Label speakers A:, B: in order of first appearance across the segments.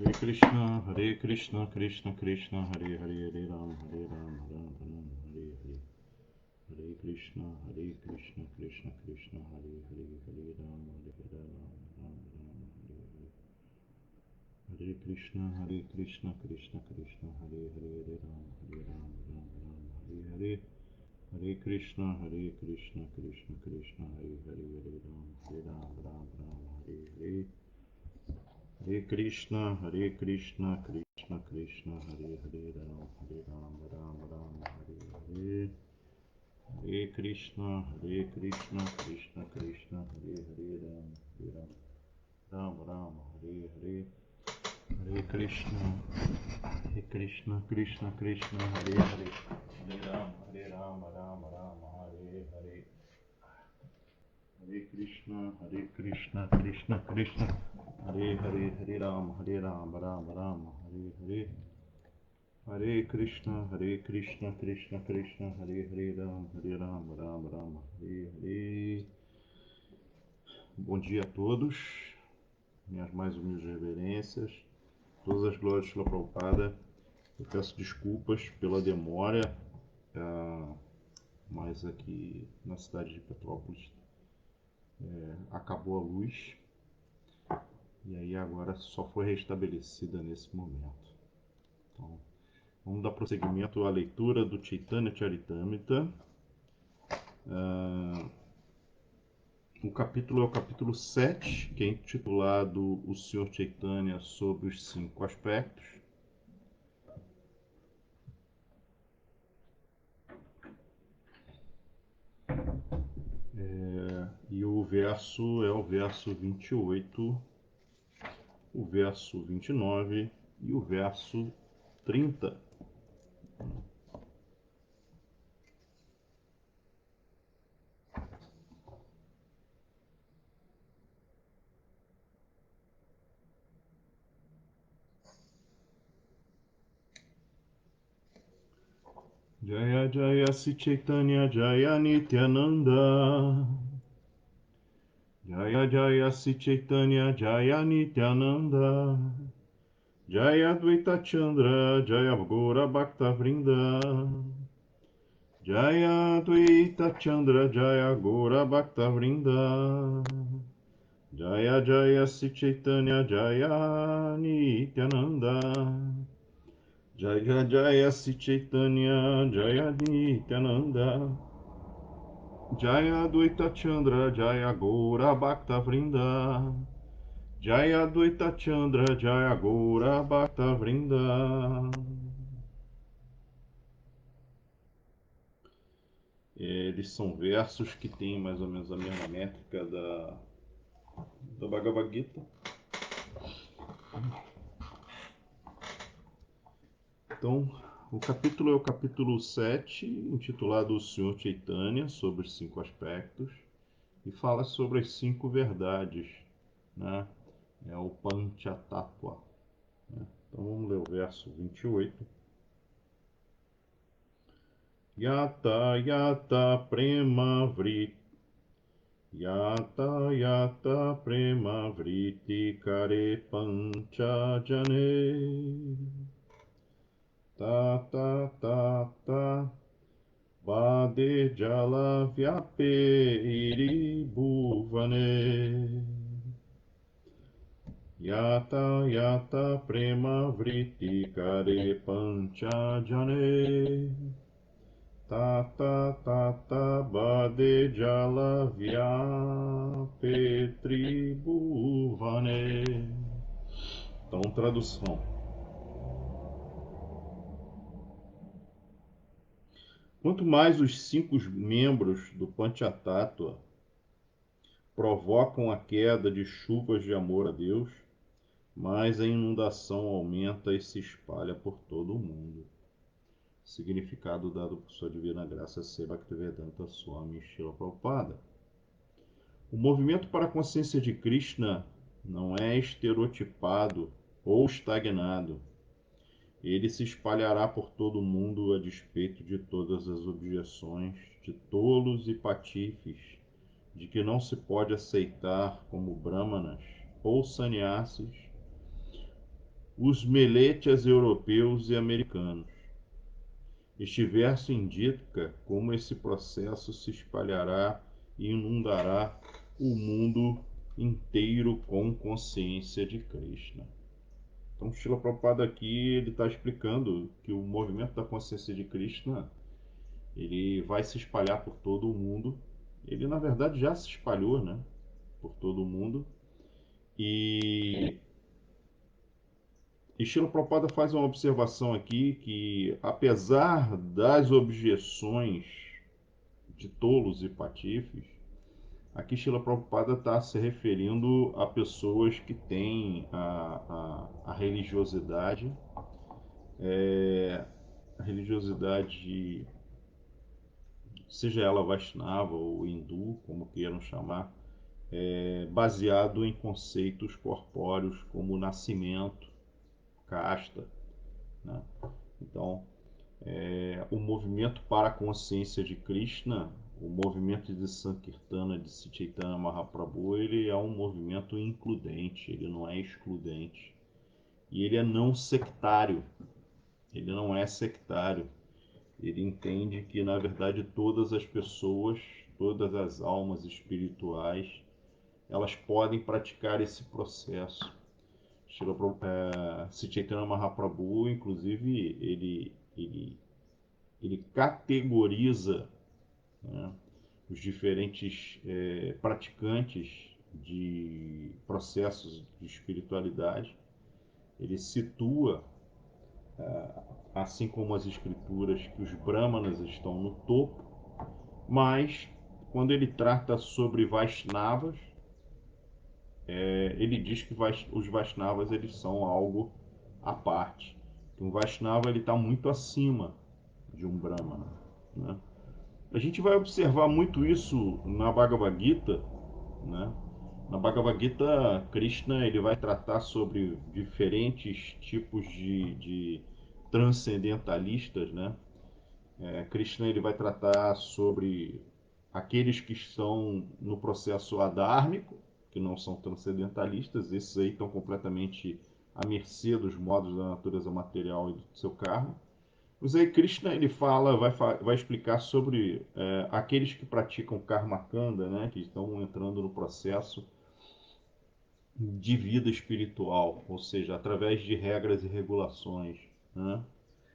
A: Hare Krishna, Krishna Krishna, Hare Hare, Hare Ram, Ram Ram, Hare Hare. Hare Krishna, Krishna Krishna, Hare Hare, Hare Ram, Ram Ram, Hare Hare. Hare Krishna, Krishna Krishna, Hare Hare, Hare Ram, Ram Ram, Hare Hare. Hare Krishna, Krishna Krishna, Hare Hare, Hare Ram, Ram Ram, Hare Hare. Hare Krishna, Krishna Krishna, Hare Hare, Ram, Ram, Hare Hare. Hare Krishna, Krishna Krishna, Hare Hare, Ram, Ram, Hare Hare. Hare Krishna, Krishna Krishna, Hare Hare, Hare Ram, Ram, Hare Hare. Hare Krishna, Krishna Krishna, Hare Hare, Hare Ram, Ram, Hare Hare. Hare Krishna, Krishna Krishna, Hare Hare, Ram, Ram, Hare Hare. Bom dia a todos, minhas mais humildes reverências, todas as glórias de Srila Prabhupada. Eu peço desculpas pela demora, mas aqui na cidade de Petrópolis acabou a luz e aí agora só foi restabelecida nesse momento. Então, vamos dar prosseguimento à leitura do Chaitanya Charitamrita. O capítulo é o capítulo 7, que é intitulado O Senhor Chaitanya sobre os 5 aspectos. E o verso é o verso 28, o verso 29 e o verso 30. Jaya Jaya Sri Chaitanya Jaya Nityananda. Jaya Jaya Sri Chaitanya Jaya Nityananda. Jaya Dvaita Chandra Jaya Gaura Bhakta Vrinda. Jaya Dvaita Chandra Jaya Gaura Bhakta Vrinda. Jaya Jaya Sri Chaitanya Jaya Nityananda. Jaya Jaya Sri Chaitanya Jaya Nityananda. Jaya Dvaita Chandra Jaya Gaura Bhakta Vrinda. Jaya Dvaita Chandra Jaya Gaura Bhakta Vrinda. Eles são versos que têm mais ou menos a mesma métrica da Bhagavad Gita. Então, o capítulo é o capítulo 7, intitulado O Senhor Chaitanya, sobre os 5 aspectos, e fala sobre as 5 verdades, né? É o Panchatattva, né? Então vamos ler o verso 28. Yata yata prema vrit. Yata yata prema vriti kare pancha jane. Ta ta ta ta vade jala vyape iri bhuvane. Yata yata prema vriti kare pancha jane. Ta ta ta ta vade jala vyape tribhuvane. Então, tradução. Quanto mais os 5 membros do Panchatattva provocam a queda de chuvas de amor a Deus, mais a inundação aumenta e se espalha por todo o mundo. Significado dado por sua divina graça C. Bhaktivedanta Swami Srila Prabhupada. O movimento para a consciência de Krishna não é estereotipado ou estagnado. Ele se espalhará por todo o mundo a despeito de todas as objeções de tolos e patifes de que não se pode aceitar como brahmanas ou sannyasis os meletes europeus e americanos. Este verso indica como esse processo se espalhará e inundará o mundo inteiro com consciência de Krishna. Então, Srila Prabhupada aqui ele está explicando que o movimento da consciência de Krishna ele vai se espalhar por todo o mundo. Ele na verdade já se espalhou, né, por todo o mundo. E Srila Prabhupada faz uma observação aqui que, apesar das objeções de tolos e patifes, aqui Srila Prabhupada está se referindo a pessoas que têm a religiosidade, a religiosidade, seja ela Vaishnava ou hindu, como queiram chamar, baseado em conceitos corpóreos como nascimento, casta, né? Então, o movimento para a consciência de Krishna, o movimento de Sankirtana de Chaitanya Mahaprabhu, ele é um movimento includente, ele não é excludente. E ele é não sectário, ele não é sectário. Ele entende que, na verdade, todas as pessoas, todas as almas espirituais, elas podem praticar esse processo. Chaitanya Mahaprabhu, inclusive, ele categoriza, né, os diferentes praticantes de processos de espiritualidade. Ele situa, assim como as escrituras, que os brahmanas estão no topo, mas quando ele trata sobre Vaishnavas, ele diz que os Vaishnavas eles são algo à parte. Um Vaishnava ele está muito acima de um Brahmana, né? A gente vai observar muito isso na Bhagavad Gita, né? Na Bhagavad Gita, Krishna ele vai tratar sobre diferentes tipos de transcendentalistas, né? Krishna ele vai tratar sobre aqueles que estão no processo adármico, que não são transcendentalistas, esses aí estão completamente à mercê dos modos da natureza material e do seu karma. Mas aí Krishna ele vai explicar sobre aqueles que praticam karma kanda, né, que estão entrando no processo de vida espiritual, ou seja, através de regras e regulações, né,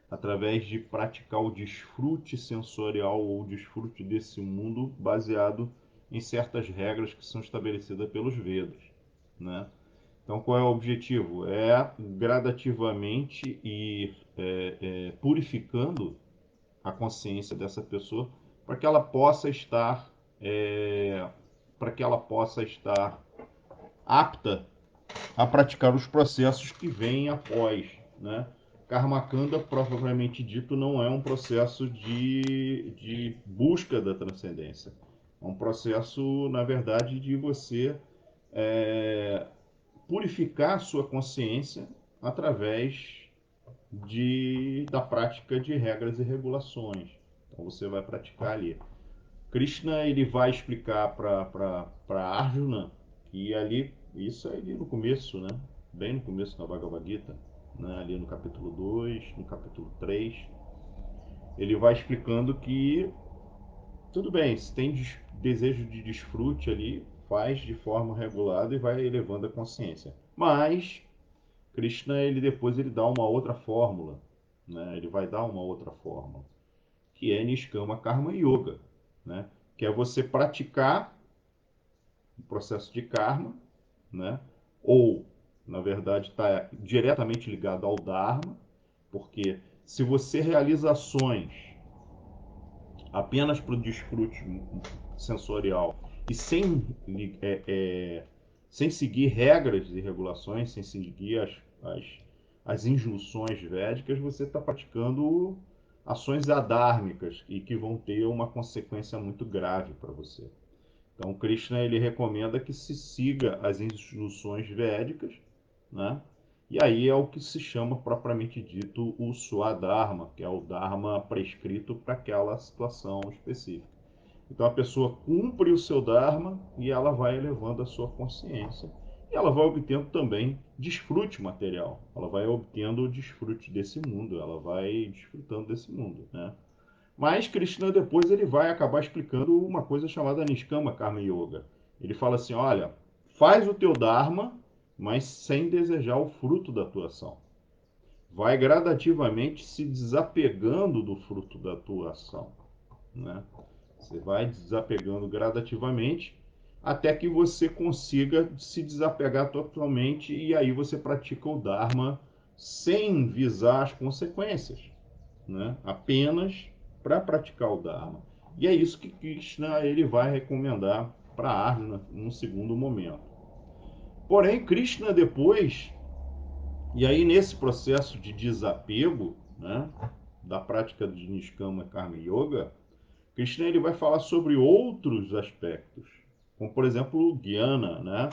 A: através de praticar o desfrute sensorial ou o desfrute desse mundo baseado em certas regras que são estabelecidas pelos Vedas, né? Então, qual é o objetivo? É gradativamente ir purificando a consciência dessa pessoa para que ela possa estar para que ela possa estar apta a praticar os processos que vêm após, né? Karmakanda, propriamente dito, não é um processo de busca da transcendência. É um processo, na verdade, de você purificar a sua consciência através da prática de regras e regulações. Então você vai praticar ali. Krishna ele vai explicar para Arjuna que ali, isso é ali no começo, né? Bem no começo da Bhagavad Gita, né? Ali no capítulo 2, no capítulo 3, ele vai explicando que tudo bem, se tem desejo de desfrute ali, faz de forma regulada e vai elevando a consciência. Mas Krishna ele depois ele dá uma outra fórmula, né? Ele vai dar uma outra fórmula, que é Niskama Karma Yoga, né? Que é você praticar o processo de karma, né? Ou, na verdade, está diretamente ligado ao Dharma, porque se você realiza ações apenas para o desfrute sensorial e sem seguir regras e regulações, sem seguir as injunções védicas, você está praticando ações adármicas e que vão ter uma consequência muito grave para você. Então, Krishna ele recomenda que se siga as instruções védicas, né? E aí é o que se chama propriamente dito o Swadharma, que é o Dharma prescrito para aquela situação específica. Então a pessoa cumpre o seu Dharma e ela vai elevando a sua consciência e ela vai obtendo também desfrute material. Ela vai obtendo o desfrute desse mundo, ela vai desfrutando desse mundo, né? Mas Krishna depois ele vai acabar explicando uma coisa chamada Niskama Karma Yoga. Ele fala assim, olha, faz o teu dharma, mas sem desejar o fruto da tua ação. Vai gradativamente se desapegando do fruto da tua ação, né? Você vai desapegando gradativamente até que você consiga se desapegar totalmente e aí você pratica o Dharma sem visar as consequências, né? Apenas para praticar o Dharma. E é isso que Krishna ele vai recomendar para Arjuna num segundo momento. Porém, Krishna depois, e aí nesse processo de desapego, né, da prática de Niskama Karma Yoga, Krishna ele vai falar sobre outros aspectos, como por exemplo o Jnana, né?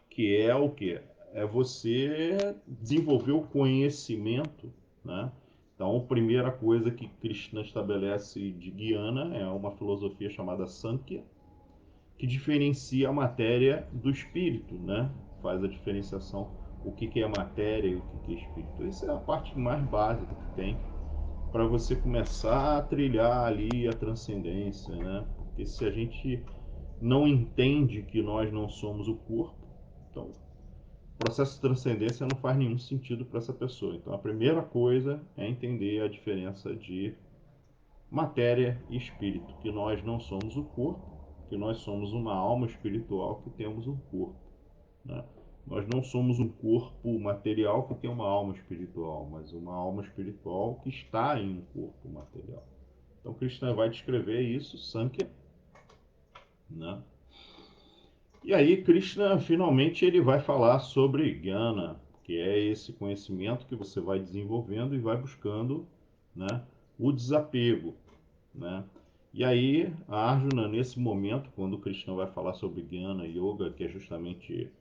A: Que é o que? É você desenvolver o conhecimento, né? Então, a primeira coisa que Krishna estabelece de Jnana é uma filosofia chamada Sankhya, que diferencia a matéria do espírito, né? Faz a diferenciação o que é matéria e o que é espírito. Isso é a parte mais básica que tem para você começar a trilhar ali a transcendência, né? Porque se a gente não entende que nós não somos o corpo, então o processo de transcendência não faz nenhum sentido para essa pessoa. Então a primeira coisa é entender a diferença de matéria e espírito, que nós não somos o corpo, que nós somos uma alma espiritual que temos um corpo, né? Nós não somos um corpo material que tem uma alma espiritual, mas uma alma espiritual que está em um corpo material. Então Krishna vai descrever isso, Sankhya, né? E aí Krishna finalmente ele vai falar sobre Jnana, que é esse conhecimento que você vai desenvolvendo e vai buscando, né, o desapego, né? E aí a Arjuna nesse momento, quando Krishna vai falar sobre Jnana Yoga, que é justamente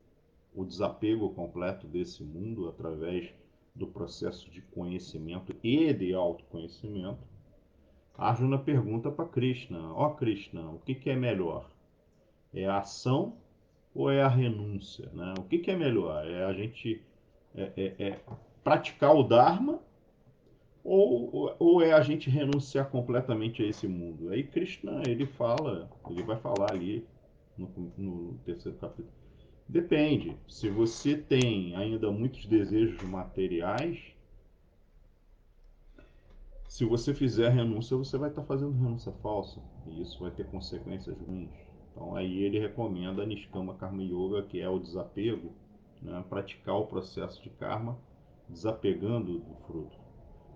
A: o desapego completo desse mundo através do processo de conhecimento e de autoconhecimento, Arjuna pergunta para Krishna: ó Krishna, o que é melhor? É a ação ou é a renúncia, né? O que é melhor? É a gente praticar o Dharma ou é a gente renunciar completamente a esse mundo? Aí Krishna ele vai falar ali no terceiro capítulo. Depende. Se você tem ainda muitos desejos materiais, se você fizer renúncia, você vai estar fazendo renúncia falsa. E isso vai ter consequências ruins. Então aí ele recomenda a Niskama Karma Yoga, que é o desapego, né? Praticar o processo de karma, desapegando do fruto.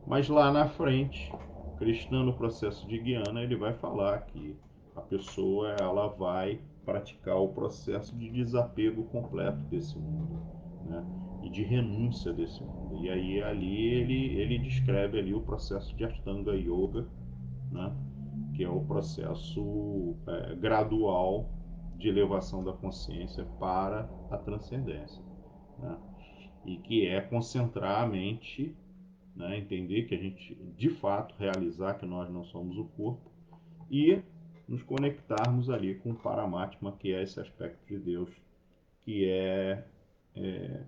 A: Mas lá na frente, Krishna no processo de Jnana, ele vai falar que a pessoa ela vai praticar o processo de desapego completo desse mundo, né? E de renúncia desse mundo. E aí ali ele descreve ali o processo de Ashtanga Yoga, né? Que é o processo gradual de elevação da consciência para a transcendência, né? E que é concentrar a mente, né? Entender que a gente de fato realizar que nós não somos o corpo e nos conectarmos ali com o Paramatma, que é esse aspecto de Deus que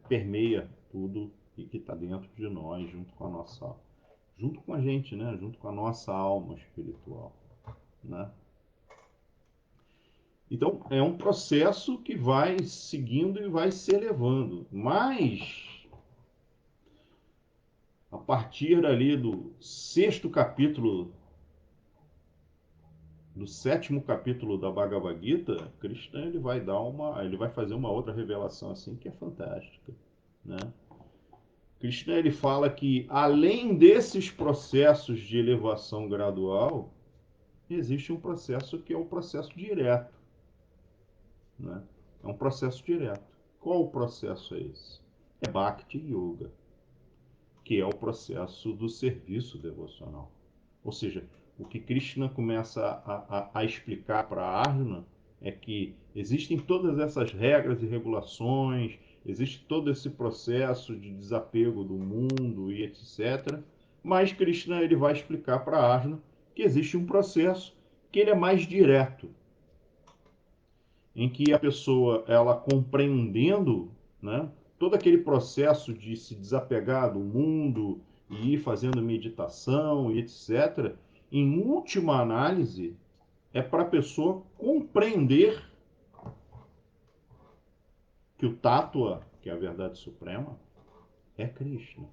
A: permeia tudo e que está dentro de nós, junto com a gente, né? Junto com a nossa alma espiritual, né? Então é um processo que vai seguindo e vai se elevando, mas a partir ali do sexto capítulo, do sétimo capítulo da Bhagavad Gita, Krishna ele vai fazer uma outra revelação assim que é fantástica, né? Krishna ele fala que além desses processos de elevação gradual, existe um processo que é o processo direto, né? É um processo direto. Qual o processo é esse? É Bhakti Yoga, que é o processo do serviço devocional. Ou seja, o que Krishna começa a explicar para Arjuna é que existem todas essas regras e regulações, existe todo esse processo de desapego do mundo e etc. Mas Krishna ele vai explicar para Arjuna que existe um processo que ele é mais direto, em que a pessoa ela compreendendo né? Todo aquele processo de se desapegar do mundo e ir fazendo meditação e etc., em última análise, é para a pessoa compreender que o Tattva, que é a verdade suprema, é Krishna.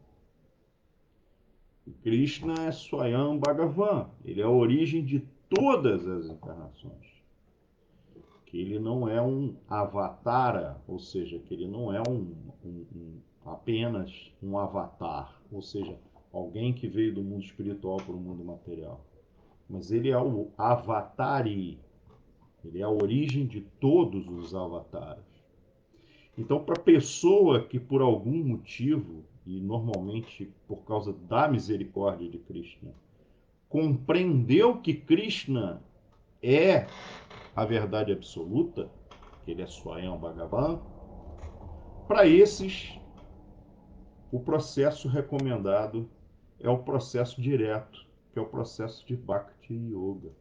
A: E Krishna é Swayam Bhagavan, ele é a origem de todas as encarnações. Que ele não é um avatara, ou seja, que ele não é apenas um avatar, ou seja, alguém que veio do mundo espiritual para o mundo material. Mas ele é o avatari, ele é a origem de todos os avatares. Então, para a pessoa que por algum motivo, e normalmente por causa da misericórdia de Krishna, compreendeu que Krishna é a verdade absoluta, que ele é Swayam Bhagavan, para esses, o processo recomendado é o processo direto, que é o processo de Bhakti Yoga.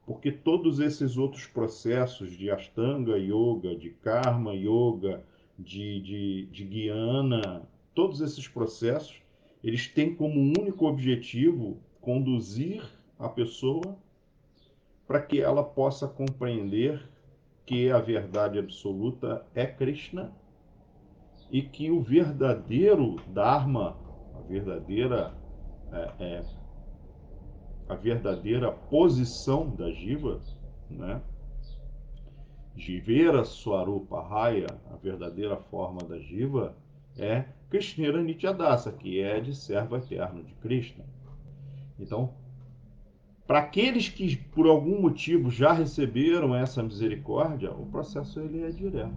A: Porque todos esses outros processos de Ashtanga Yoga, de Karma Yoga, de Jnana, todos esses processos, eles têm como único objetivo conduzir a pessoa para que ela possa compreender que a verdade absoluta é Krishna e que o verdadeiro Dharma, é, a verdadeira posição da Jiva, né? Jivera Swarupa Raya, a verdadeira forma da Jiva, é Krishnera Nityadasa, que é de servo eterno de Krishna. Então, para aqueles que por algum motivo já receberam essa misericórdia, o processo ele é direto.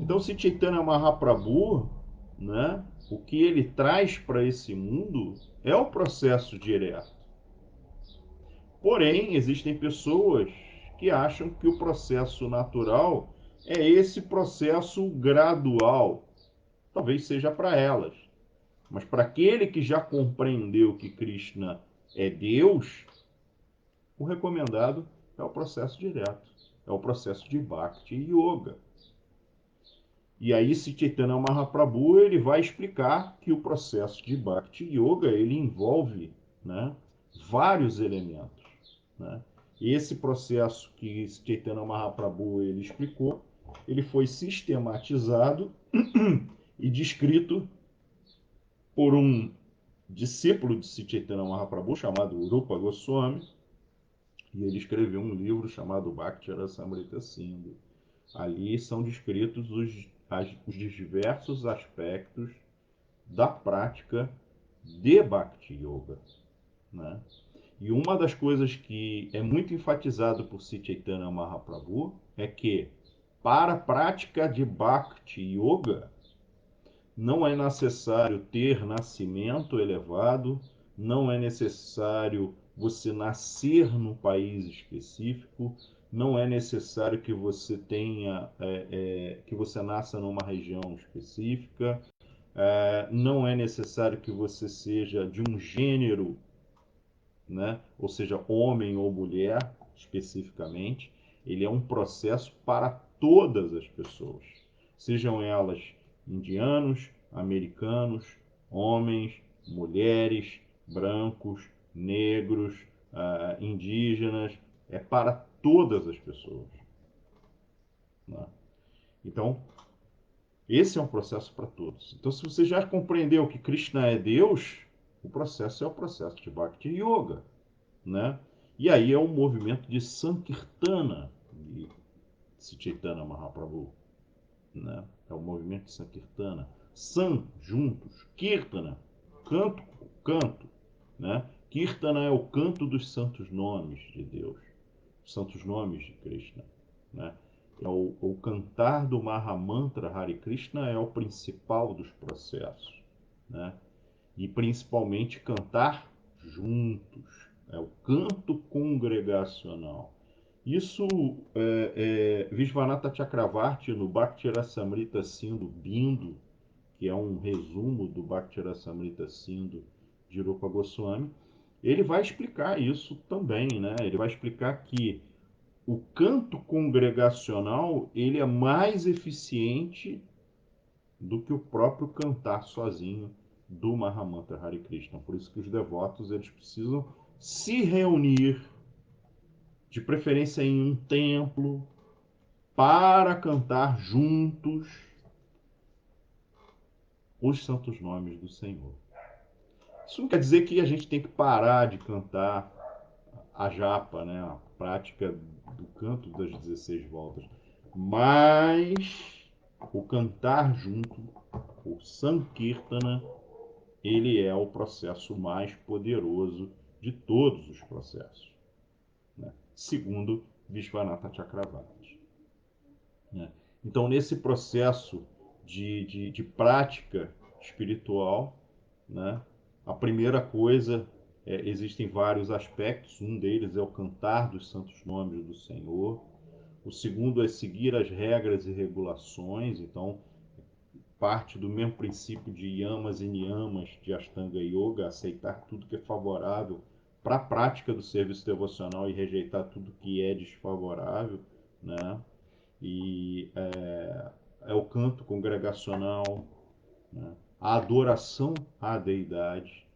A: Então, se Chaitanya Mahaprabhu, né, o que ele traz para esse mundo é o processo direto. Porém, existem pessoas que acham que o processo natural é esse processo gradual. Talvez seja para elas. Mas para aquele que já compreendeu que Krishna é Deus, o recomendado é o processo direto. É o processo de Bhakti Yoga. E aí, se Chaitanya Mahaprabhu, ele vai explicar que o processo de Bhakti Yoga, ele envolve, né, vários elementos, né? Esse processo que Chaitanya Mahaprabhu ele explicou, ele foi sistematizado e descrito por um discípulo de Chaitanya Mahaprabhu chamado Rupa Goswami, e ele escreveu um livro chamado Bhakti Rasamrita Sindhu. Ali são descritos os diversos aspectos da prática de Bhakti Yoga, né? E uma das coisas que é muito enfatizado por Sri Chaitanya Mahaprabhu é que para a prática de Bhakti Yoga não é necessário ter nascimento elevado, não é necessário você nascer num país específico, não é necessário que você tenha, que você nasça numa região específica, não é necessário que você seja de um gênero, né? Ou seja, homem ou mulher especificamente. Ele é um processo para todas as pessoas, sejam elas indianos, americanos, homens, mulheres, brancos, negros, indígenas, é para todas as pessoas, né? Então, esse é um processo para todos. Então, se você já compreendeu que Krishna é Deus, o processo é o processo de Bhakti Yoga, né? E aí é o movimento de Sankirtana de Chaitanya Mahaprabhu, né? É o movimento de Sankirtana. San, juntos. Kirtana, canto, canto, né? Kirtana é o canto dos santos nomes de Deus, os santos nomes de Krishna, né? É o cantar do Mahamantra Hare Krishna é o principal dos processos, né? E principalmente cantar juntos, é o canto congregacional. Isso Vishwanatha Chakravarti no Bhakti Rasamrita Sindhu Bindu, que é um resumo do Bhakti Rasamrita Sindhu de Rupa Goswami, ele vai explicar isso também, né? Ele vai explicar que o canto congregacional ele é mais eficiente do que o próprio cantar sozinho do Mahamantra Hare Krishna. Por isso que os devotos eles precisam se reunir, de preferência em um templo, para cantar juntos os santos nomes do Senhor. Isso não quer dizer que a gente tem que parar de cantar a japa, né? A prática do canto das 16 voltas. Mas o cantar junto, o Sankirtana, ele é o processo mais poderoso de todos os processos, né? Segundo Vishwanatha Chakravarti, né? Então, nesse processo de prática espiritual, né, a primeira coisa, existem vários aspectos. Um deles é o cantar dos santos nomes do Senhor. O segundo é seguir as regras e regulações. Então, parte do mesmo princípio de yamas e niyamas de Ashtanga Yoga, aceitar tudo que é favorável para a prática do serviço devocional e rejeitar tudo que é desfavorável, né? E é o canto congregacional, né? A adoração à deidade.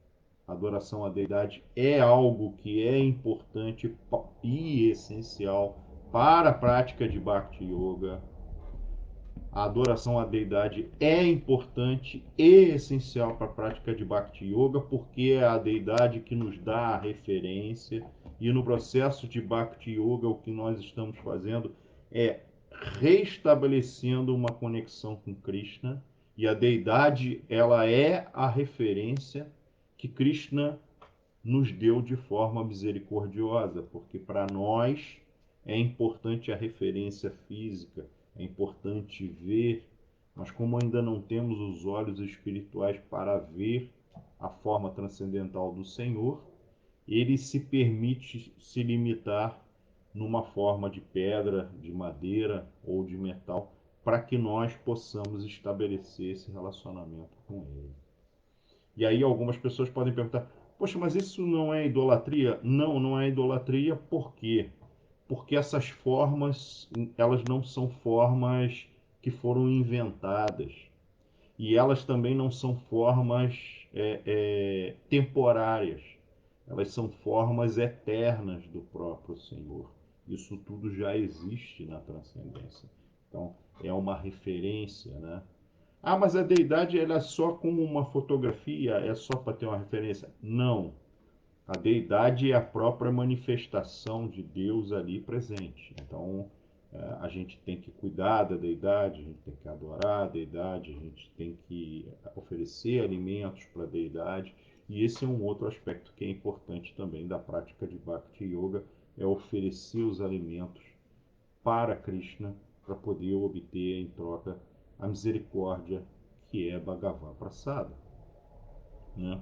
A: A adoração à deidade é algo que é importante e essencial para a prática de Bhakti Yoga. A adoração à deidade é importante e essencial para a prática de Bhakti Yoga, porque é a deidade que nos dá a referência. E no processo de Bhakti Yoga, o que nós estamos fazendo é restabelecendo uma conexão com Krishna. E a deidade, ela é a referência que Krishna nos deu de forma misericordiosa, porque para nós é importante a referência física, é importante ver, mas como ainda não temos os olhos espirituais para ver a forma transcendental do Senhor, ele se permite se limitar numa forma de pedra, de madeira ou de metal, para que nós possamos estabelecer esse relacionamento com ele. E aí algumas pessoas podem perguntar: poxa, mas isso não é idolatria? Não, não é idolatria. Por quê? Porque essas formas, elas não são formas que foram inventadas. E elas também não são formas temporárias. Elas são formas eternas do próprio Senhor. Isso tudo já existe na transcendência. Então, é uma referência, né? Ah, mas a deidade ela é só como uma fotografia, é só para ter uma referência? Não. A deidade é a própria manifestação de Deus ali presente. Então, a gente tem que cuidar da deidade, a gente tem que adorar a deidade, a gente tem que oferecer alimentos para a deidade. E esse é um outro aspecto que é importante também da prática de Bhakti Yoga, é oferecer os alimentos para Krishna, para poder obter em troca a misericórdia que é Bhagavan Prasada, né?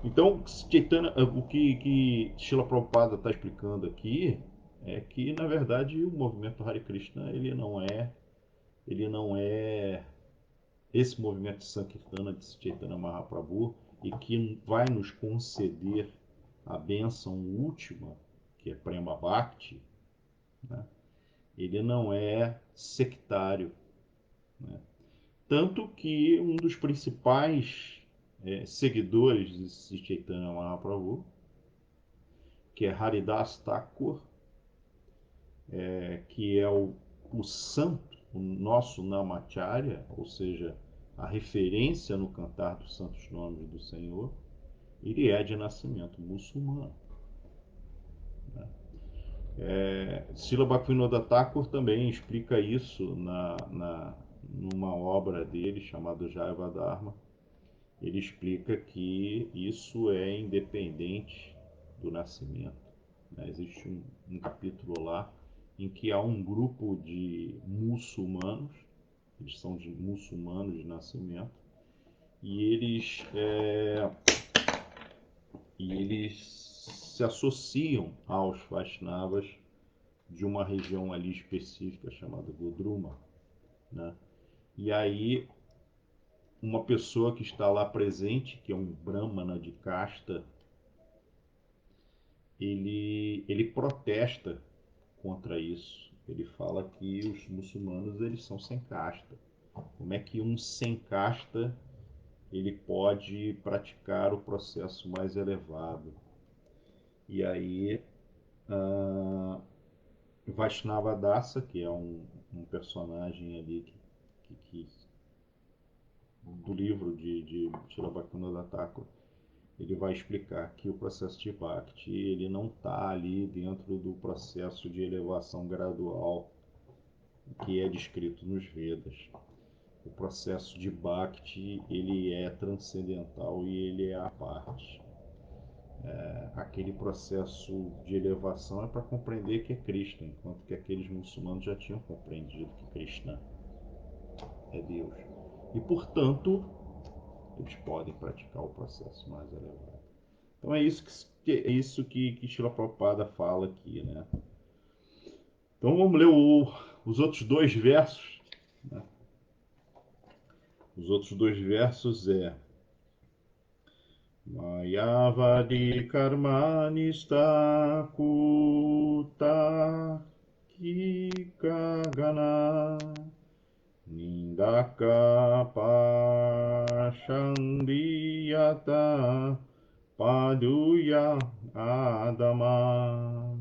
A: Então, Chaitanya, o que Srila Prabhupada está explicando aqui é que, na verdade, o movimento Hare Krishna ele não é esse movimento de Sankirtana de Chaitanya Mahaprabhu e que vai nos conceder a bênção última, que é Prema Bhakti, né? Ele não é sectário, né? Tanto que um dos principais seguidores de Chaitanya Mahaprabhu, que é Haridas Thakur, que é o santo, o nosso Namacharya, ou seja, a referência no cantar dos santos nomes do Senhor, ele é de nascimento muçulmano, né? Srila Bhaktivinoda Thakur também explica isso numa obra dele chamada Jaiva Dharma. Ele explica que isso é independente do nascimento, né? Existe um capítulo lá em que há um grupo de muçulmanos, eles são de muçulmanos de nascimento, e eles se associam aos Vaishnavas de uma região ali específica chamada Godruma, né? E aí uma pessoa que está lá presente, que é um brahmana de casta, ele protesta contra isso. Ele fala que os muçulmanos eles são sem casta. Como é que um sem casta ele pode praticar o processo mais elevado? E aí, Vaishnava Dasa, que é um personagem ali do livro de Srila Bhaktivinoda Thakur, ele vai explicar que o processo de Bhakti ele não está ali dentro do processo de elevação gradual que é descrito nos Vedas. O processo de Bhakti ele é transcendental e ele é à parte. Aquele processo de elevação é para compreender que é Krishna, enquanto que aqueles muçulmanos já tinham compreendido que Krishna é Deus. E, portanto, eles podem praticar o processo mais elevado. Então é isso que Srila Prabhupada fala aqui, né? Então vamos ler os outros dois versos. Né? Os outros dois versos é Mayavadi karmanista kuta kikagana nindaka pashandiyata paduya adama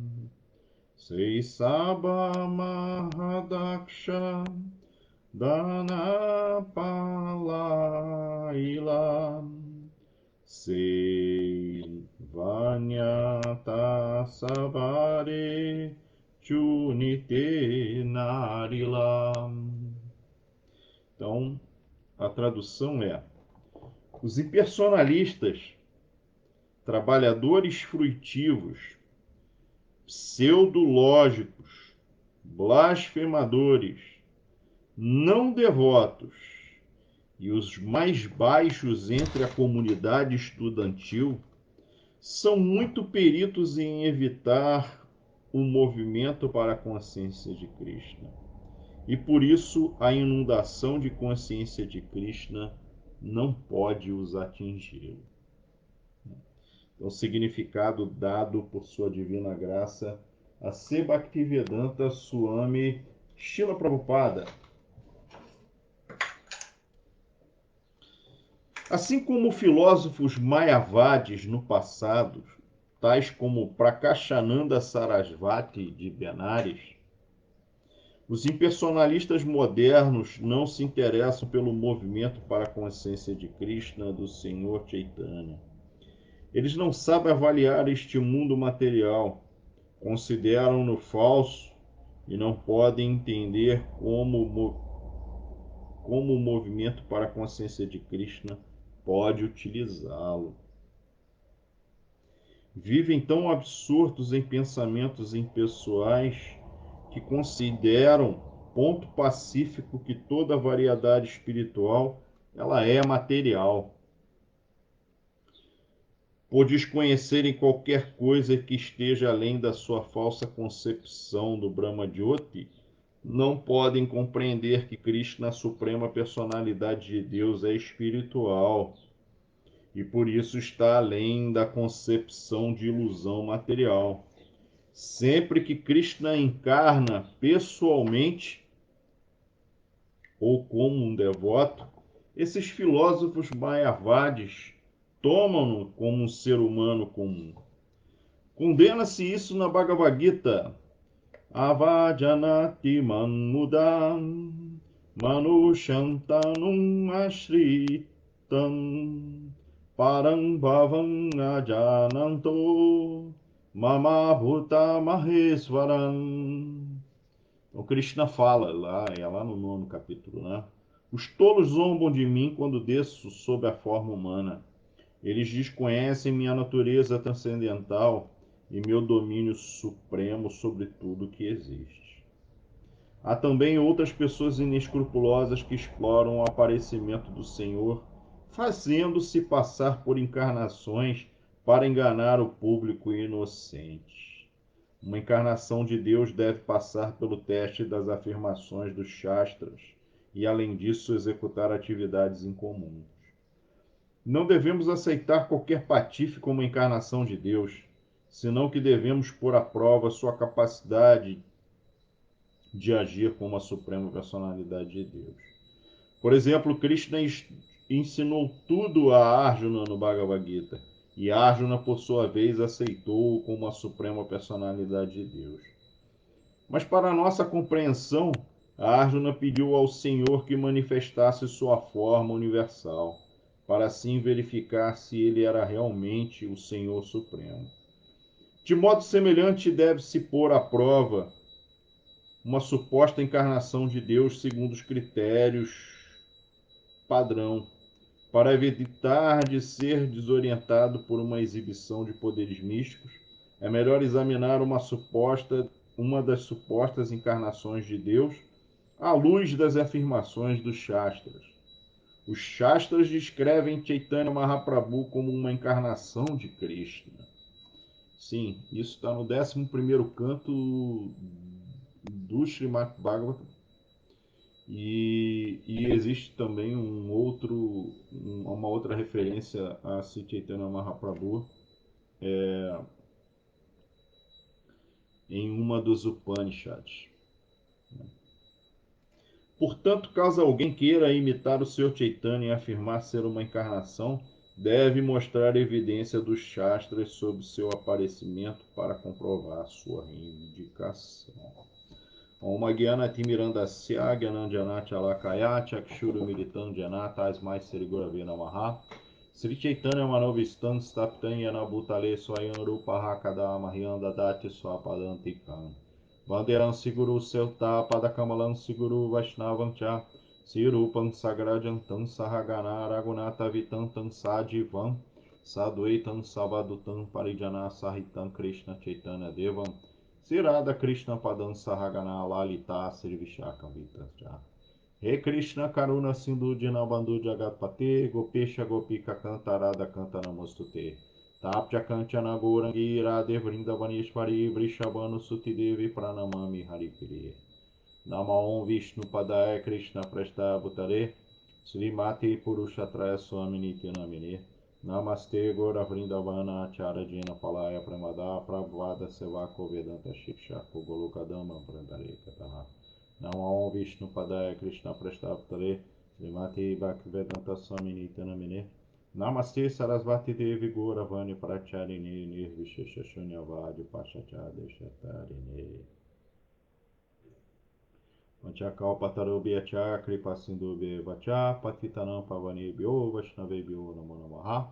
A: seisaba mahadaksha dana palaila se vanyata sabare chunite narilam. Então, a tradução é: os impersonalistas, trabalhadores fruitivos, pseudológicos, blasfemadores, não devotos e os mais baixos entre a comunidade estudantil são muito peritos em evitar o movimento para a consciência de Krishna. E por isso a inundação de consciência de Krishna não pode os atingi-lo. Então, o significado dado por sua divina graça a C. Bhaktivedanta Swami Srila Prabhupada. Assim como filósofos mayavadis no passado, tais como Prakashananda Sarasvati de Benares, os impersonalistas modernos não se interessam pelo movimento para a consciência de Krishna do Senhor Chaitanya. Eles não sabem avaliar este mundo material, consideram-no falso e não podem entender como o movimento para a consciência de Krishna pode utilizá-lo. Vivem tão absortos em pensamentos impessoais que consideram ponto pacífico que toda variedade espiritual ela é material. Por desconhecerem qualquer coisa que esteja além da sua falsa concepção do Brahma Jyoti, não podem compreender que Krishna, a suprema personalidade de Deus, é espiritual e por isso está além da concepção de ilusão material. Sempre que Krishna encarna pessoalmente ou como um devoto, esses filósofos mayavadis tomam-no como um ser humano comum. Condena-se isso na Bhagavad Gita. Avajanati manmudam manushantanum ashritam param bhavam ajananto mama bhuta maheswaram. O Krishna fala lá, é lá no 9º capítulo, né? Os tolos zombam de mim quando desço sob a forma humana. Eles desconhecem minha natureza transcendental e meu domínio supremo sobre tudo que existe. Há também outras pessoas inescrupulosas que exploram o aparecimento do Senhor, fazendo-se passar por encarnações para enganar o público inocente. Uma encarnação de Deus deve passar pelo teste das afirmações dos Shastras e, além disso, executar atividades incomuns. Não devemos aceitar qualquer patife como encarnação de Deus, senão que devemos pôr à prova sua capacidade de agir como a suprema personalidade de Deus. Por exemplo, Krishna ensinou tudo a Arjuna no Bhagavad Gita, e Arjuna, por sua vez, aceitou como a suprema personalidade de Deus. Mas para a nossa compreensão, Arjuna pediu ao Senhor que manifestasse sua forma universal, para assim verificar se ele era realmente o Senhor Supremo. De modo semelhante, deve-se pôr à prova uma suposta encarnação de Deus segundo os critérios padrão, para evitar de ser desorientado por uma exibição de poderes místicos. É melhor examinar uma das supostas encarnações de Deus à luz das afirmações dos Shastras. Os Shastras descrevem Chaitanya Mahaprabhu como uma encarnação de Krishna. Sim, isso está no 11º canto do Srimad Bhagavatam. E existe também uma outra referência a Sri Chaitanya Mahaprabhu em uma dos Upanishads. Portanto, caso alguém queira imitar o Sr. Chaitanya e afirmar ser uma encarnação, deve mostrar evidência dos Shastras sobre seu aparecimento para comprovar sua reivindicação. Om Gyana Timirandasya Gyananjana Chalakaya Chakshuru Militam Jana Tasmai Sri Gurave Namaha Sri Chaitanya Manovistan Staptan Yana Bhutale Swayam Rupaha Kadama Hyanda Dati Swapadantikam Vanderam Siguru Selta Padakamalam Siguru Vaishnavam Cha Sirupam Sagrajantam Sahagana Ragunata Vitantam Sadivam Sadvaitam Savadutam Parijana Sahitam Krishna Chaitanya Devam Sirada Krishna Padam Sahagana Lalita Sirvishakam Vitasya He Krishna Karuna Sindhu Dinabandhu Jagatpate Gopesha Gopika Kantarada Kantanamostute Tapja Kanchana Gourangi Radhe Vrindavaneshwari Vrishabhanu Sutidevi Pranamami Harikiri Nama Om Vishnu Padaya Krishna Presta Bhutare Srimati Purushatraya Swami Nityanamine Namaste Gora Vrindavana Acharya Jina Palaya Pramada Prabhupada Sevako Vedanta Shiksha Golokadama Prandare Kataha Nama Om Vishnu Padaya Krishna Prashtaptare Srimati Bhaktivedanta Swami Nityanamine Namaste Sarasvati Devi Gauravani Pracharini Nirvishesha Shunyavadi Pashachade Shatarine Vanchakalpatarubhyacha Kripasindubhyacha Patitanam Pavanebhyo Vaishnavebhyo Namo Namaha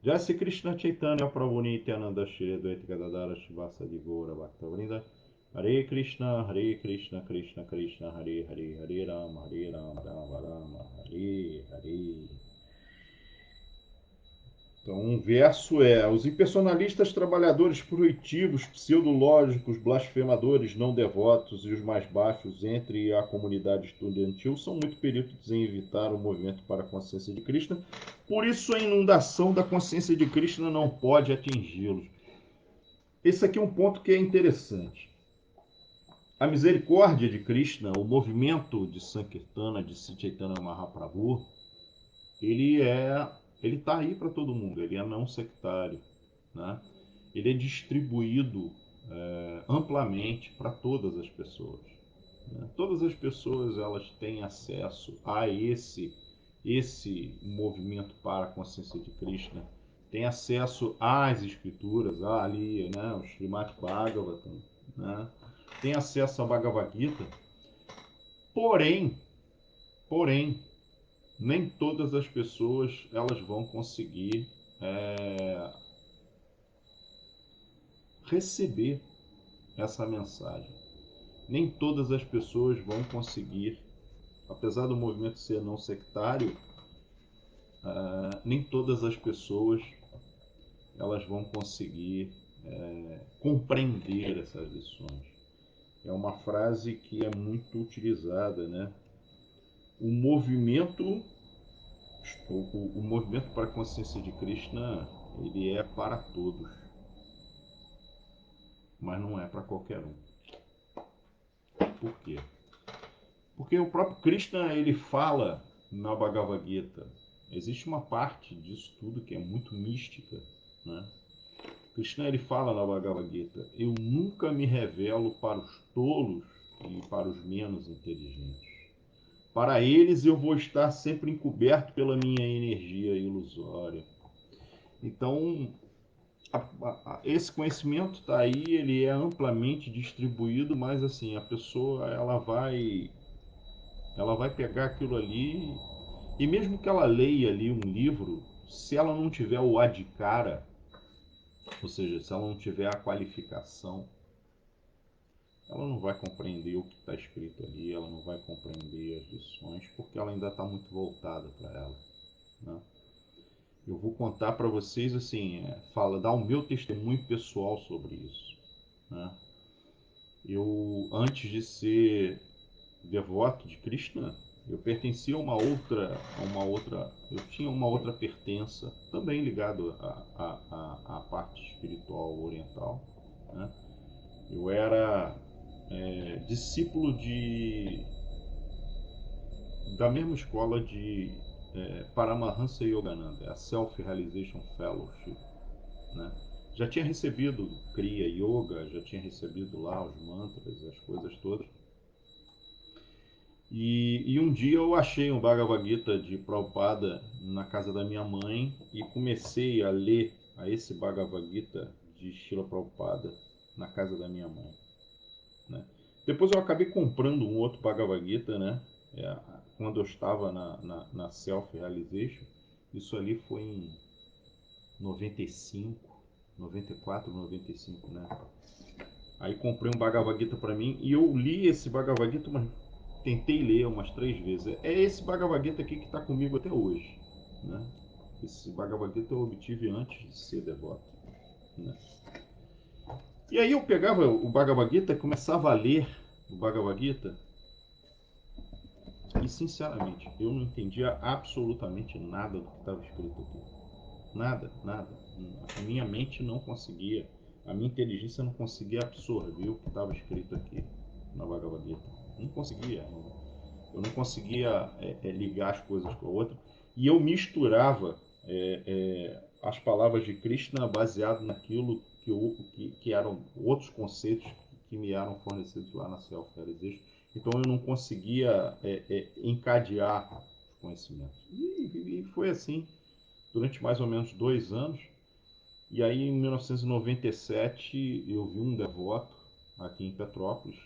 A: Jai Sri Krishna Chaitanya Prabhu Nityananda Shri Advaita Gadadara Shivasadi Gaura Bhaktavrinda Hare Krishna Krishna Krishna Hare Hare Hare Rama Rama Rama Hare Hare. Então, um verso é: os impersonalistas, trabalhadores fruitivos, pseudológicos, blasfemadores, não devotos e os mais baixos entre a comunidade estudantil são muito peritos em evitar o movimento para a consciência de Krishna. Por isso, a inundação da consciência de Krishna não pode atingi-los. Esse aqui é um ponto que é interessante. A misericórdia de Krishna, o movimento de Sankirtana, de Sri Chaitanya Mahaprabhu, ele está aí para todo mundo, ele é não sectário, né? Ele é distribuído amplamente para todas as pessoas, né? Todas as pessoas elas têm acesso a esse movimento para a consciência de Krishna, têm acesso às escrituras, ali, né, o Srimad Bhagavatam, né? Tem acesso à Bhagavad Gita, porém, nem todas as pessoas elas vão conseguir receber essa mensagem. Nem todas as pessoas vão conseguir, apesar do movimento ser não sectário, nem todas as pessoas elas vão conseguir compreender essas lições. É uma frase que é muito utilizada, né? O movimento para a consciência de Krishna, ele é para todos, mas não é para qualquer um. Por quê? Porque o próprio Krishna, ele fala na Bhagavad Gita, existe uma parte disso tudo que é muito mística, né? Krishna, ele fala na Bhagavad Gita: eu nunca me revelo para os tolos e para os menos inteligentes. Para eles eu vou estar sempre encoberto pela minha energia ilusória. Então, esse conhecimento está aí, ele é amplamente distribuído, mas assim, a pessoa ela vai pegar aquilo ali, e mesmo que ela leia ali um livro, se ela não tiver o adhikara, ou seja, se ela não tiver a qualificação, ela não vai compreender o que está escrito ali, ela não vai compreender as lições, porque ela ainda está muito voltada para ela, né? Eu vou contar para vocês assim, dar o meu testemunho pessoal sobre isso, né? Eu, antes de ser devoto de Krishna, eu pertencia eu tinha uma outra pertença, também ligado à parte espiritual oriental, né? Eu era discípulo da mesma escola de Paramahansa Yogananda, a Self-Realization Fellowship, né? Já tinha recebido Kriya Yoga, já tinha recebido lá os mantras, as coisas todas. E um dia eu achei um Bhagavad Gita de Prabhupada na casa da minha mãe e comecei a ler a esse Bhagavad Gita de Srila Prabhupada na casa da minha mãe, né? Depois eu acabei comprando um outro Bhagavad Gita, né? Quando eu estava na Self-Realization. Isso ali foi em 95, 94, 95, né? Aí comprei um Bhagavad Gita para mim e eu li esse Bhagavad Gita, mas tentei ler umas 3 vezes. É esse Bhagavad Gita aqui que está comigo até hoje, né? Esse Bhagavad Gita eu obtive antes de ser devoto, né? E aí eu pegava o Bhagavad Gita e começava a ler o Bhagavad Gita e, sinceramente, eu não entendia absolutamente nada do que estava escrito aqui. Nada, nada. A minha mente não conseguia, a minha inteligência não conseguia absorver o que estava escrito aqui na Bhagavad Gita. Não conseguia. Eu não conseguia ligar as coisas com a outra. E eu misturava as palavras de Krishna baseado naquilo que eram outros conceitos que me eram fornecidos lá na Self-Realization. Então eu não conseguia encadear os conhecimentos. E foi assim durante mais ou menos 2 anos. E aí, em 1997, eu vi um devoto aqui em Petrópolis.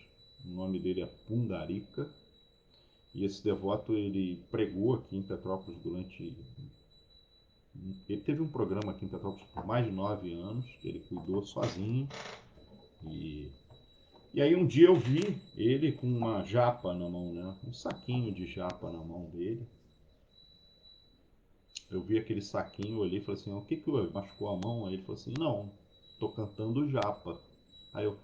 A: O nome dele é Pundarika. E esse devoto, ele pregou aqui em Petrópolis durante... Ele teve um programa aqui em Petrópolis por mais de 9 anos, que ele cuidou sozinho. E aí um dia eu vi ele com uma japa na mão, né? Um saquinho de japa na mão dele. Eu vi aquele saquinho ali e falei assim, o que que machucou a mão? Aí ele falou assim, não, tô cantando japa. Aí eu,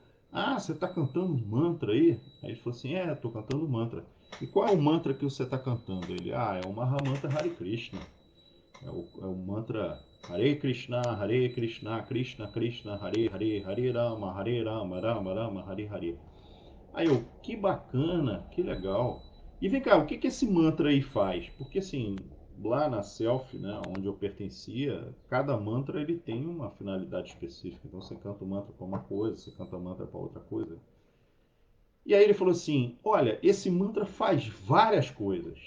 A: você tá cantando mantra aí? Aí ele falou assim, tô cantando mantra. E qual é o mantra que você tá cantando? Ele, é o Mahamantra Hare Krishna. É o mantra Hare Krishna, Krishna Krishna, Hare Hare, Hare Rama, Rama Rama, Hare Hare. Aí eu, que bacana, que legal. E vem cá, o que que esse mantra aí faz? Porque assim, lá na Self, né, onde eu pertencia, cada mantra ele tem uma finalidade específica. Então você canta o mantra para uma coisa, você canta o mantra para outra coisa. E aí ele falou assim, olha, esse mantra faz várias coisas.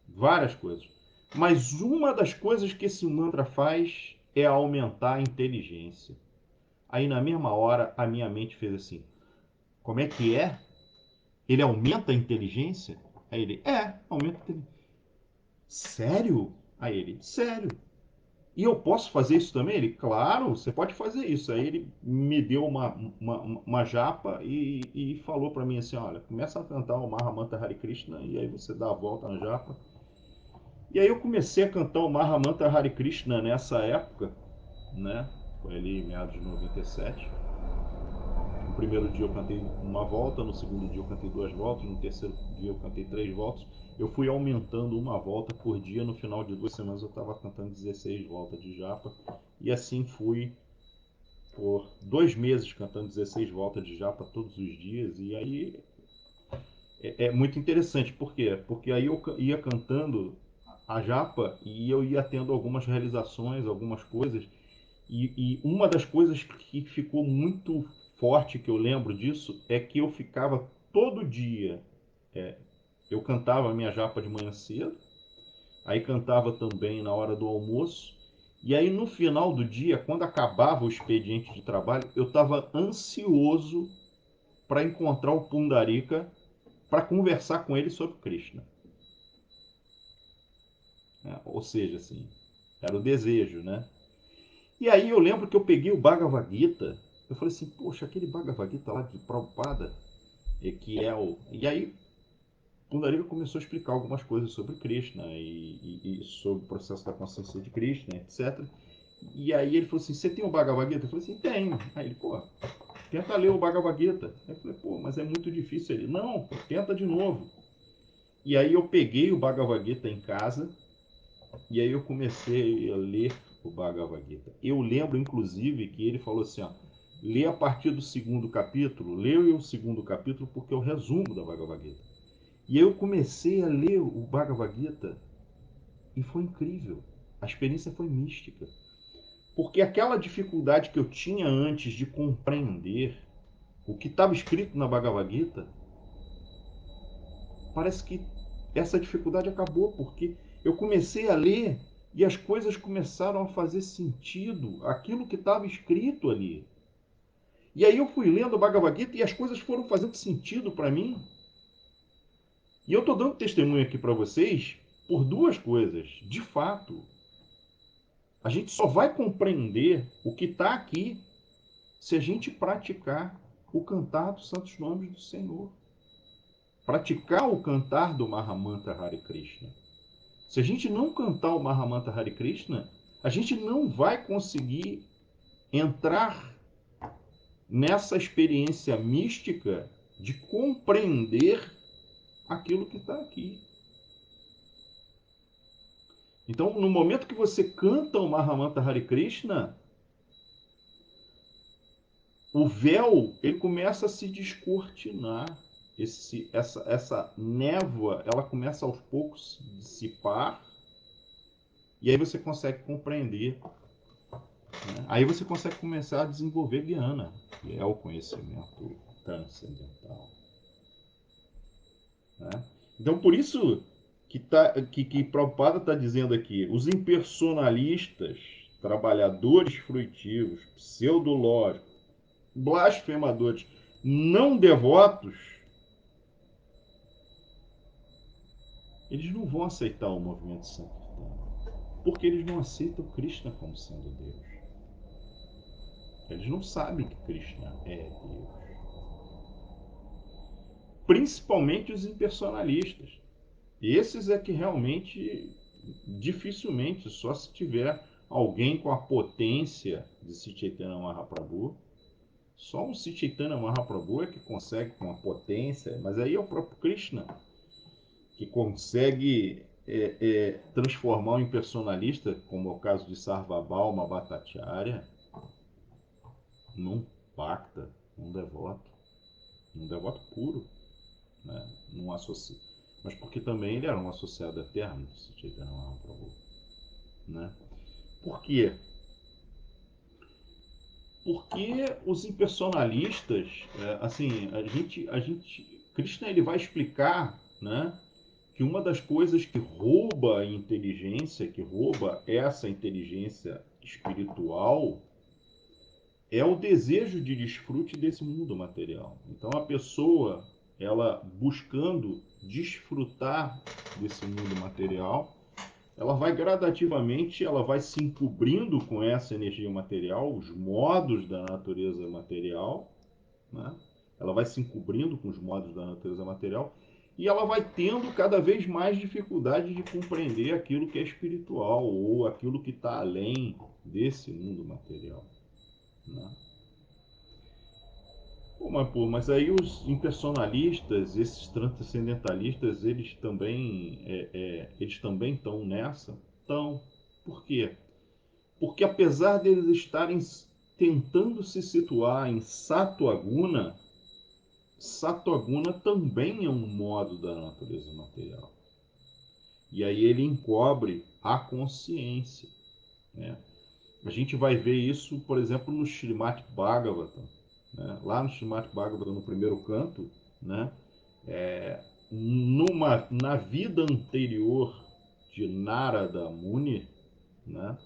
A: Várias coisas. Mas uma das coisas que esse mantra faz é aumentar a inteligência. Aí na mesma hora a minha mente fez assim, como é que é? Ele aumenta a inteligência? Aí ele, aumenta a inteligência. Sério? Aí ele, sério. E eu posso fazer isso também? Ele, claro, você pode fazer isso. Aí ele me deu uma japa e falou para mim assim, olha, começa a cantar o Mahamantra Hare Krishna e aí você dá a volta na japa. E aí eu comecei a cantar o Mahamantra Hare Krishna nessa época, né? Foi ali em meados de 97. No primeiro dia eu cantei uma volta, no segundo dia eu cantei 2 voltas, no terceiro dia eu cantei 3 voltas. Eu fui aumentando uma volta por dia, no final de 2 semanas eu estava cantando 16 voltas de japa. E assim fui por 2 meses cantando 16 voltas de japa todos os dias. E aí é muito interessante, por quê? Porque aí eu ia cantando a japa e eu ia tendo algumas realizações, algumas coisas. E uma das coisas que ficou muito forte, que eu lembro disso, é que eu ficava todo dia eu cantava a minha japa de manhã cedo, aí cantava também na hora do almoço, e aí no final do dia, quando acabava o expediente de trabalho, eu estava ansioso para encontrar o Pundarika para conversar com ele sobre Krishna. Ou seja, assim, era o desejo, né? E aí eu lembro que eu peguei o Bhagavad Gita, eu falei assim, poxa, aquele Bhagavad Gita lá de Prabhupada, que é o... E aí Pundarika começou a explicar algumas coisas sobre Krishna e sobre o processo da consciência de Krishna, etc. E aí ele falou assim, você tem o Bhagavad Gita? Eu falei assim, tenho. Aí ele, pô, tenta ler o Bhagavad Gita. Eu falei, pô, mas é muito difícil. Ele, não, tenta de novo. E aí eu peguei o Bhagavad Gita em casa e aí eu comecei a ler o Bhagavad Gita. Eu lembro, inclusive, que ele falou assim, ó, lê a partir do segundo capítulo, leia o segundo capítulo porque é o resumo da Bhagavad Gita. E aí eu comecei a ler o Bhagavad Gita e foi incrível. A experiência foi mística. Porque aquela dificuldade que eu tinha antes de compreender o que estava escrito na Bhagavad Gita, parece que essa dificuldade acabou, porque eu comecei a ler e as coisas começaram a fazer sentido, aquilo que estava escrito ali. E aí eu fui lendo a Bhagavad Gita e as coisas foram fazendo sentido para mim. E eu estou dando testemunho aqui para vocês por duas coisas. De fato, a gente só vai compreender o que está aqui se a gente praticar o cantar dos santos nomes do Senhor. Praticar o cantar do Mahamantra Hare Krishna. Se a gente não cantar o Mahamantra Hare Krishna, a gente não vai conseguir entrar nessa experiência mística de compreender aquilo que está aqui. Então, no momento que você canta o Mahamantra Hare Krishna, o véu ele começa a se descortinar. Essa névoa ela começa aos poucos a dissipar e aí você consegue compreender, né? Aí você consegue começar a desenvolver Jnana, que é o conhecimento transcendental, né? Então por isso que Prabhupada está dizendo aqui, os impersonalistas, trabalhadores fruitivos, pseudológicos, blasfemadores, não devotos, eles não vão aceitar o movimento Sankirtana, porque eles não aceitam Krishna como sendo Deus. Eles não sabem que Krishna é Deus. Principalmente os impersonalistas. Esses é que realmente, dificilmente, só se tiver alguém com a potência de Sri Chaitanya Mahaprabhu, só um Sri Chaitanya Mahaprabhu é que consegue com a potência, mas aí é o próprio Krishna que consegue transformar um impersonalista, como é o caso de Sarvabhauma Bhattacharya, num bhakta, um devoto puro, né? Num associ... Mas porque também ele era um associado eterno de Sri Chaitanya Mahaprabhu, né? Por quê? Porque os impersonalistas, assim, Krishna ele vai explicar, né, que uma das coisas que rouba a inteligência, que rouba essa inteligência espiritual, é o desejo de desfrute desse mundo material. Então a pessoa, ela buscando desfrutar desse mundo material, ela vai gradativamente, ela vai se encobrindo com essa energia material, os modos da natureza material, né? Ela vai se encobrindo com os modos da natureza material e ela vai tendo cada vez mais dificuldade de compreender aquilo que é espiritual ou aquilo que está além desse mundo material, né? Mas aí os impersonalistas, esses transcendentalistas, eles também estão nessa? Estão. Por quê? Porque apesar deles estarem tentando se situar em Sattva-guna, Sattva-guna também é um modo da natureza material. E aí ele encobre a consciência, né? A gente vai ver isso, por exemplo, no Srimad Bhagavatam, né? Lá no Srimad Bhagavatam, no primeiro canto, né? Na vida anterior de Narada Muni, né?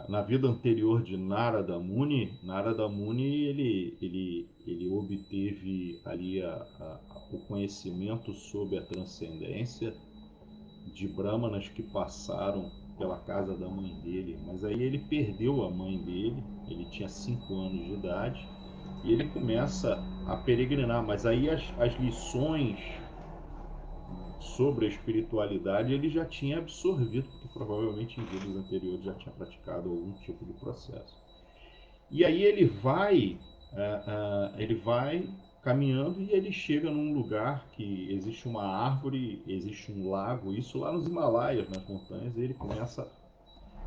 A: Na vida anterior de Narada Muni ele obteve ali o conhecimento sobre a transcendência de brahmanas que passaram pela casa da mãe dele, mas aí ele perdeu a mãe dele, ele tinha 5 anos de idade, e ele começa a peregrinar, mas aí as lições sobre a espiritualidade ele já tinha absorvido, porque provavelmente em vidas anteriores já tinha praticado algum tipo de processo. E aí ele vai caminhando e ele chega num lugar que existe uma árvore, existe um lago, isso lá nos Himalaias, nas montanhas, e ele começa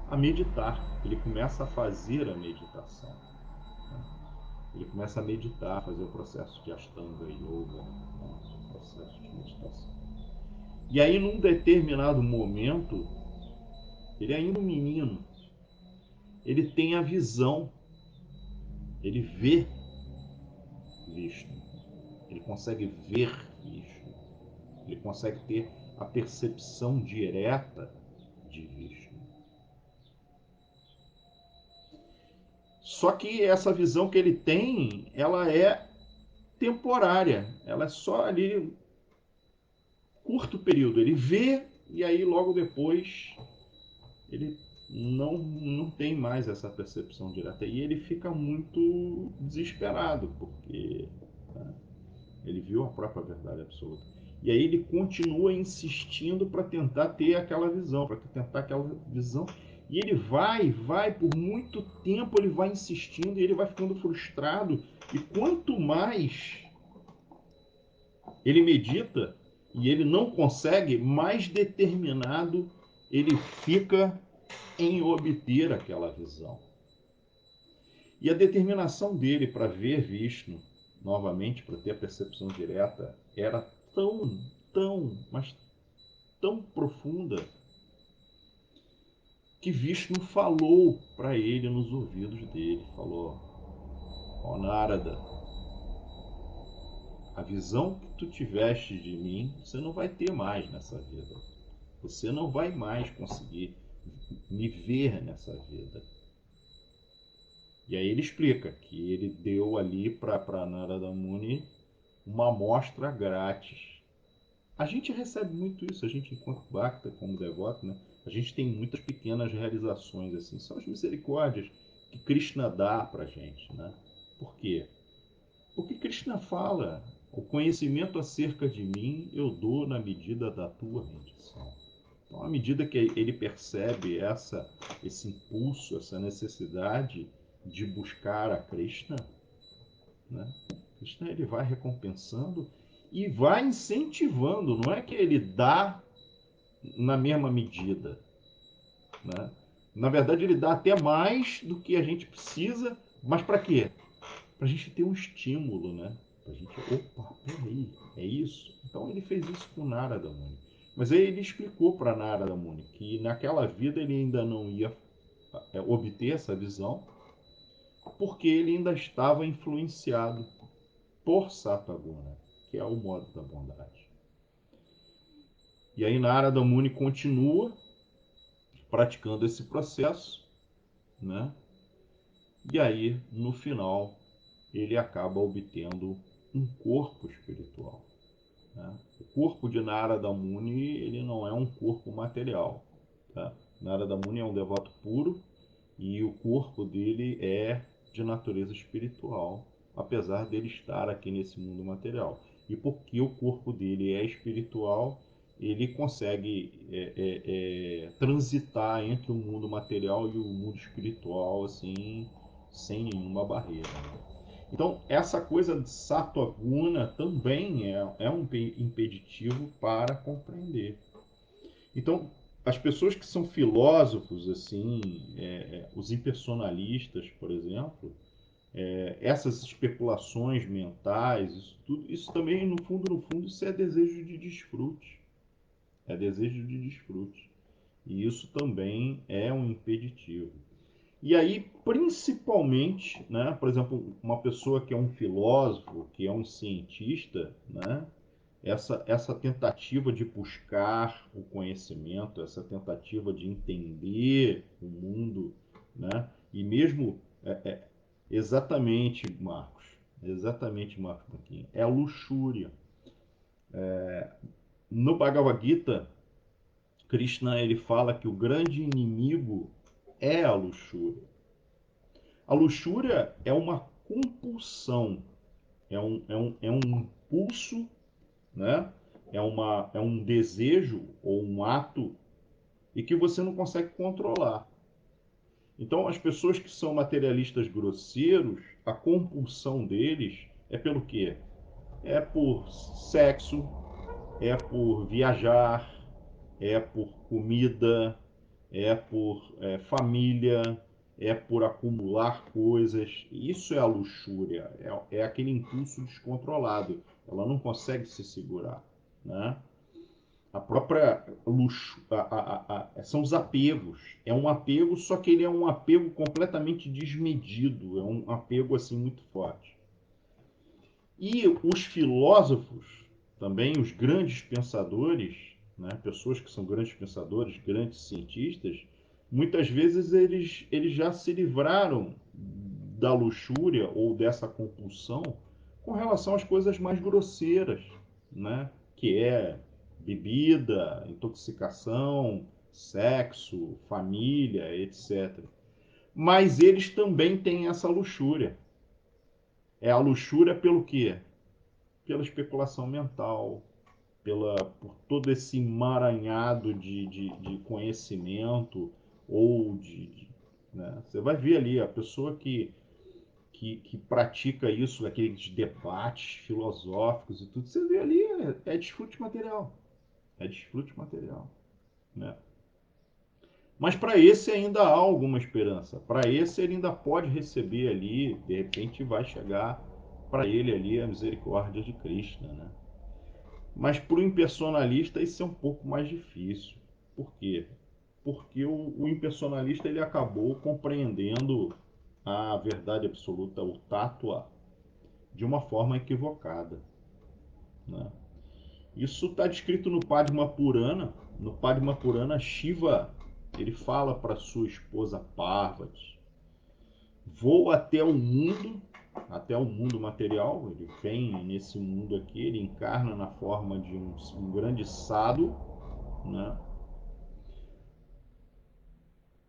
A: a meditar, ele começa a fazer a meditação. Ele começa a meditar, fazer o processo de Ashtanga Yoga, o processo de meditação. E aí, num determinado momento, ele é ainda um menino, ele tem a visão, ele vê Vishnu, ele consegue ver Vishnu, ele consegue ter a percepção direta de Vishnu. Só que essa visão que ele tem, ela é temporária, ela é só ali curto período. Ele vê e aí logo depois ele não tem mais essa percepção direta. E ele fica muito desesperado, porque né, ele viu a própria verdade absoluta. E aí ele continua insistindo para tentar ter aquela visão, para tentar aquela visão. E ele vai, por muito tempo ele vai insistindo e ele vai ficando frustrado. E quanto mais ele medita e ele não consegue, mais determinado ele fica em obter aquela visão. E a determinação dele para ver Vishnu novamente, para ter a percepção direta, era mas tão profunda, que Vishnu falou para ele nos ouvidos dele, falou: ó Narada, a visão que tu tiveste de mim, você não vai ter mais nessa vida. Você não vai mais conseguir me ver nessa vida. E aí ele explica que ele deu ali para Narada Muni uma amostra grátis. A gente recebe muito isso, a gente enquanto Bhakta, como devoto, né? A gente tem muitas pequenas realizações assim, são as misericórdias que Krishna dá para gente, né? Por quê? Porque Krishna fala, o conhecimento acerca de mim eu dou na medida da tua rendição. Então, à medida que ele percebe esse impulso, essa necessidade de buscar a Krishna, né? Krishna ele vai recompensando e vai incentivando, não é que ele dá na mesma medida, né? Na verdade, ele dá até mais do que a gente precisa, mas para quê? Para a gente ter um estímulo, né? Para a gente, opa, peraí, é isso? Então ele fez isso com Narada Muni. Mas aí ele explicou para Narada Muni que naquela vida ele ainda não ia obter essa visão, porque ele ainda estava influenciado por Sataguna, que é o modo da bondade. E aí Narada Muni continua praticando esse processo, né? E aí, no final, ele acaba obtendo um corpo espiritual. Né? O corpo de Narada Muni ele não é um corpo material. Tá? Narada Muni é um devoto puro e o corpo dele é de natureza espiritual, apesar dele estar aqui nesse mundo material. E porque o corpo dele é espiritual, ele consegue transitar entre o mundo material e o mundo espiritual assim, sem nenhuma barreira. Né? Então, essa coisa de Sattva-guna também é um impeditivo para compreender. Então, as pessoas que são filósofos, assim, os impersonalistas, por exemplo, essas especulações mentais, isso também, no fundo, isso é desejo de desfrute. É desejo de desfrute. E isso também é um impeditivo. E aí, principalmente, né, por exemplo, uma pessoa que é um filósofo, que é um cientista, né, essa tentativa de buscar o conhecimento, essa tentativa de entender o mundo, né, e mesmo exatamente, Marcos Marquinhos, é a luxúria. No Bhagavad Gita, Krishna ele fala que o grande inimigo é a luxúria. A luxúria é uma compulsão, é um impulso, né? É um desejo ou um ato e que você não consegue controlar. Então, as pessoas que são materialistas grosseiros, a compulsão deles é pelo quê? É por sexo, é por viajar, é por comida, é por família, é por acumular coisas. Isso é a luxúria, é aquele impulso descontrolado. Ela não consegue se segurar, né? A própria luxo, são os apegos. É um apego, só que ele é um apego completamente desmedido, é um apego assim muito forte. E os filósofos, também os grandes pensadores, né, pessoas que são grandes pensadores, grandes cientistas, muitas vezes eles já se livraram da luxúria ou dessa compulsão com relação às coisas mais grosseiras, né, que é bebida, intoxicação, sexo, família, etc. Mas eles também têm essa luxúria. É a luxúria pelo quê? Pela especulação mental, por todo esse emaranhado de conhecimento ou né? Você vai ver ali a pessoa que pratica isso, aqueles debates filosóficos e tudo, você vê ali, é desfrute material. É desfrute material. Né? Mas para esse ainda há alguma esperança. Para esse ele ainda pode receber ali, de repente vai chegar para ele ali a misericórdia de Krishna, né? Mas para o impersonalista isso é um pouco mais difícil. Por quê? Porque o impersonalista ele acabou compreendendo a verdade absoluta, o tattva, de uma forma equivocada. Né? Isso está descrito no Padma Purana. No Padma Purana, Shiva ele fala para sua esposa Parvati: vou até o mundo material. Ele vem nesse mundo aqui, ele encarna na forma de um grande sadhu, né,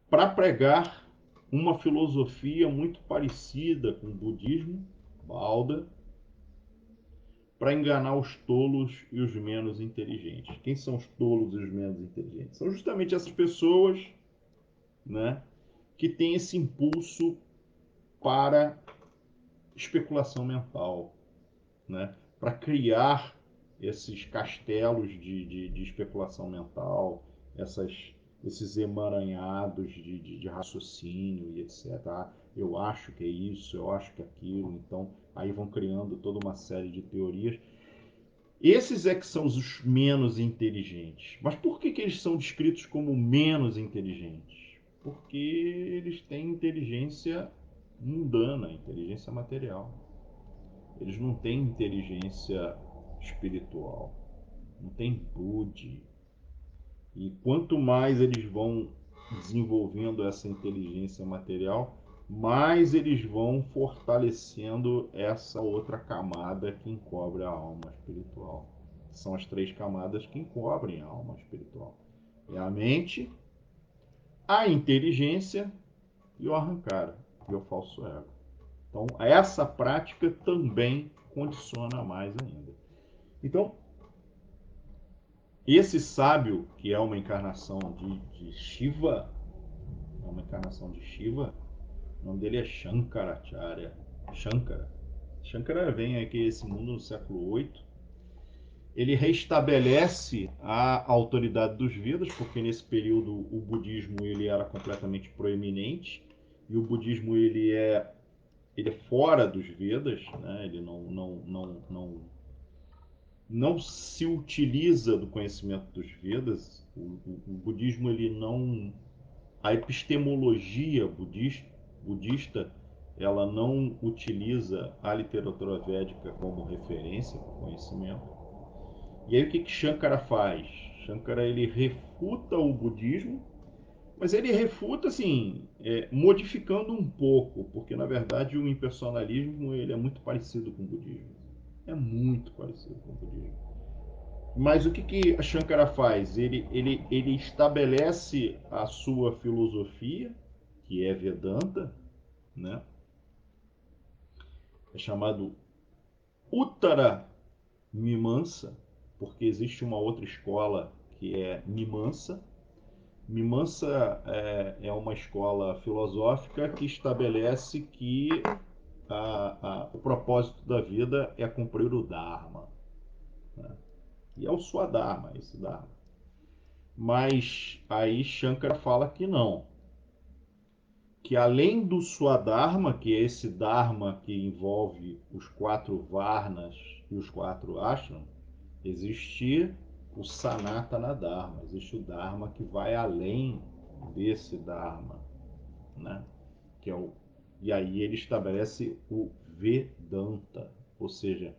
A: para pregar uma filosofia muito parecida com o budismo, Bauda, para enganar os tolos e os menos inteligentes. Quem são os tolos e os menos inteligentes? São justamente essas pessoas, né, que têm esse impulso para especulação mental, né, para criar esses castelos de especulação mental, esses emaranhados de raciocínio e etc. Ah, eu acho que é isso, eu acho que é aquilo. Então, aí vão criando toda uma série de teorias. Esses é que são os menos inteligentes. Mas por que eles são descritos como menos inteligentes? Porque eles têm inteligência mundana, inteligência material. Eles não têm inteligência espiritual, não têm buddhi. E quanto mais eles vão desenvolvendo essa inteligência material, mais eles vão fortalecendo essa outra camada que encobre a alma espiritual. São as três camadas que encobrem a alma espiritual. É a mente, a inteligência e o ahankara, e o falso ego. Então, essa prática também condiciona mais ainda. Então, esse sábio, que é uma encarnação de Shiva, é uma encarnação de Shiva, o nome dele é Shankaracharya. Shankara. Shankara vem aqui a esse mundo no século VIII. Ele restabelece a autoridade dos Vedas, porque nesse período o budismo ele era completamente proeminente, e o budismo ele é fora dos Vedas, né? Ele não se utiliza do conhecimento dos Vedas. O budismo ele a epistemologia budista, ela não utiliza a literatura védica como referência para o conhecimento. E aí o que Shankara faz? Shankara ele refuta o budismo, mas ele refuta assim, modificando um pouco, porque na verdade o impersonalismo ele é muito parecido com o budismo. É muito parecido com o budismo. Mas o que a Shankara faz? Ele estabelece a sua filosofia, que é Vedanta, né? É chamado Uttara Mimamsa, porque existe uma outra escola que é Mimamsa. Mimamsa é uma escola filosófica que estabelece que o propósito da vida é cumprir o Dharma, né? E é o Swadharma, esse Dharma. Mas aí Shankara fala que não, que além do Swadharma, que é esse Dharma que envolve os 4 Varnas e os 4 Ashrams, existe o Sanatana Dharma, existe o Dharma que vai além desse Dharma, né? Que é o, e aí ele estabelece o Vedanta, ou seja,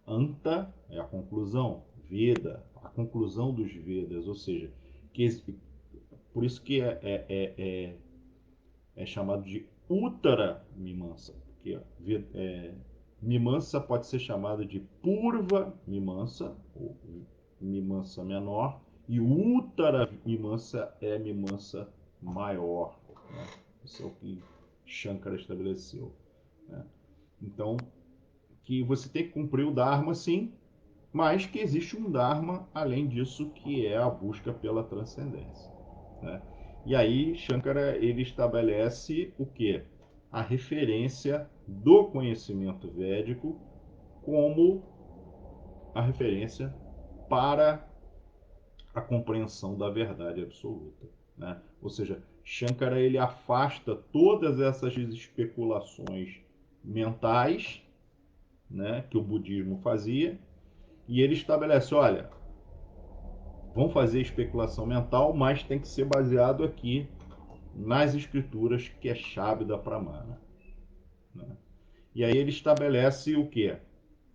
A: Anta é a conclusão, Veda, a conclusão dos Vedas, ou seja, que, por isso que é chamado de Uttara Mimamsa, porque Mimamsa pode ser chamado de Purva Mimamsa, ou Mimamsa menor, e Uttara Mimamsa é Mimamsa maior, né? Isso é o que Shankara estabeleceu, né? Então, que você tem que cumprir o Dharma, sim, mas que existe um Dharma além disso, que é a busca pela transcendência, né? E aí Shankara ele estabelece o que? A referência do conhecimento védico como a referência para a compreensão da verdade absoluta, né? Ou seja, Shankara ele afasta todas essas especulações mentais, né, que o budismo fazia, e ele estabelece, olha, vão fazer especulação mental, mas tem que ser baseado aqui nas escrituras, que é Shabda Pramana, né? E aí ele estabelece o que?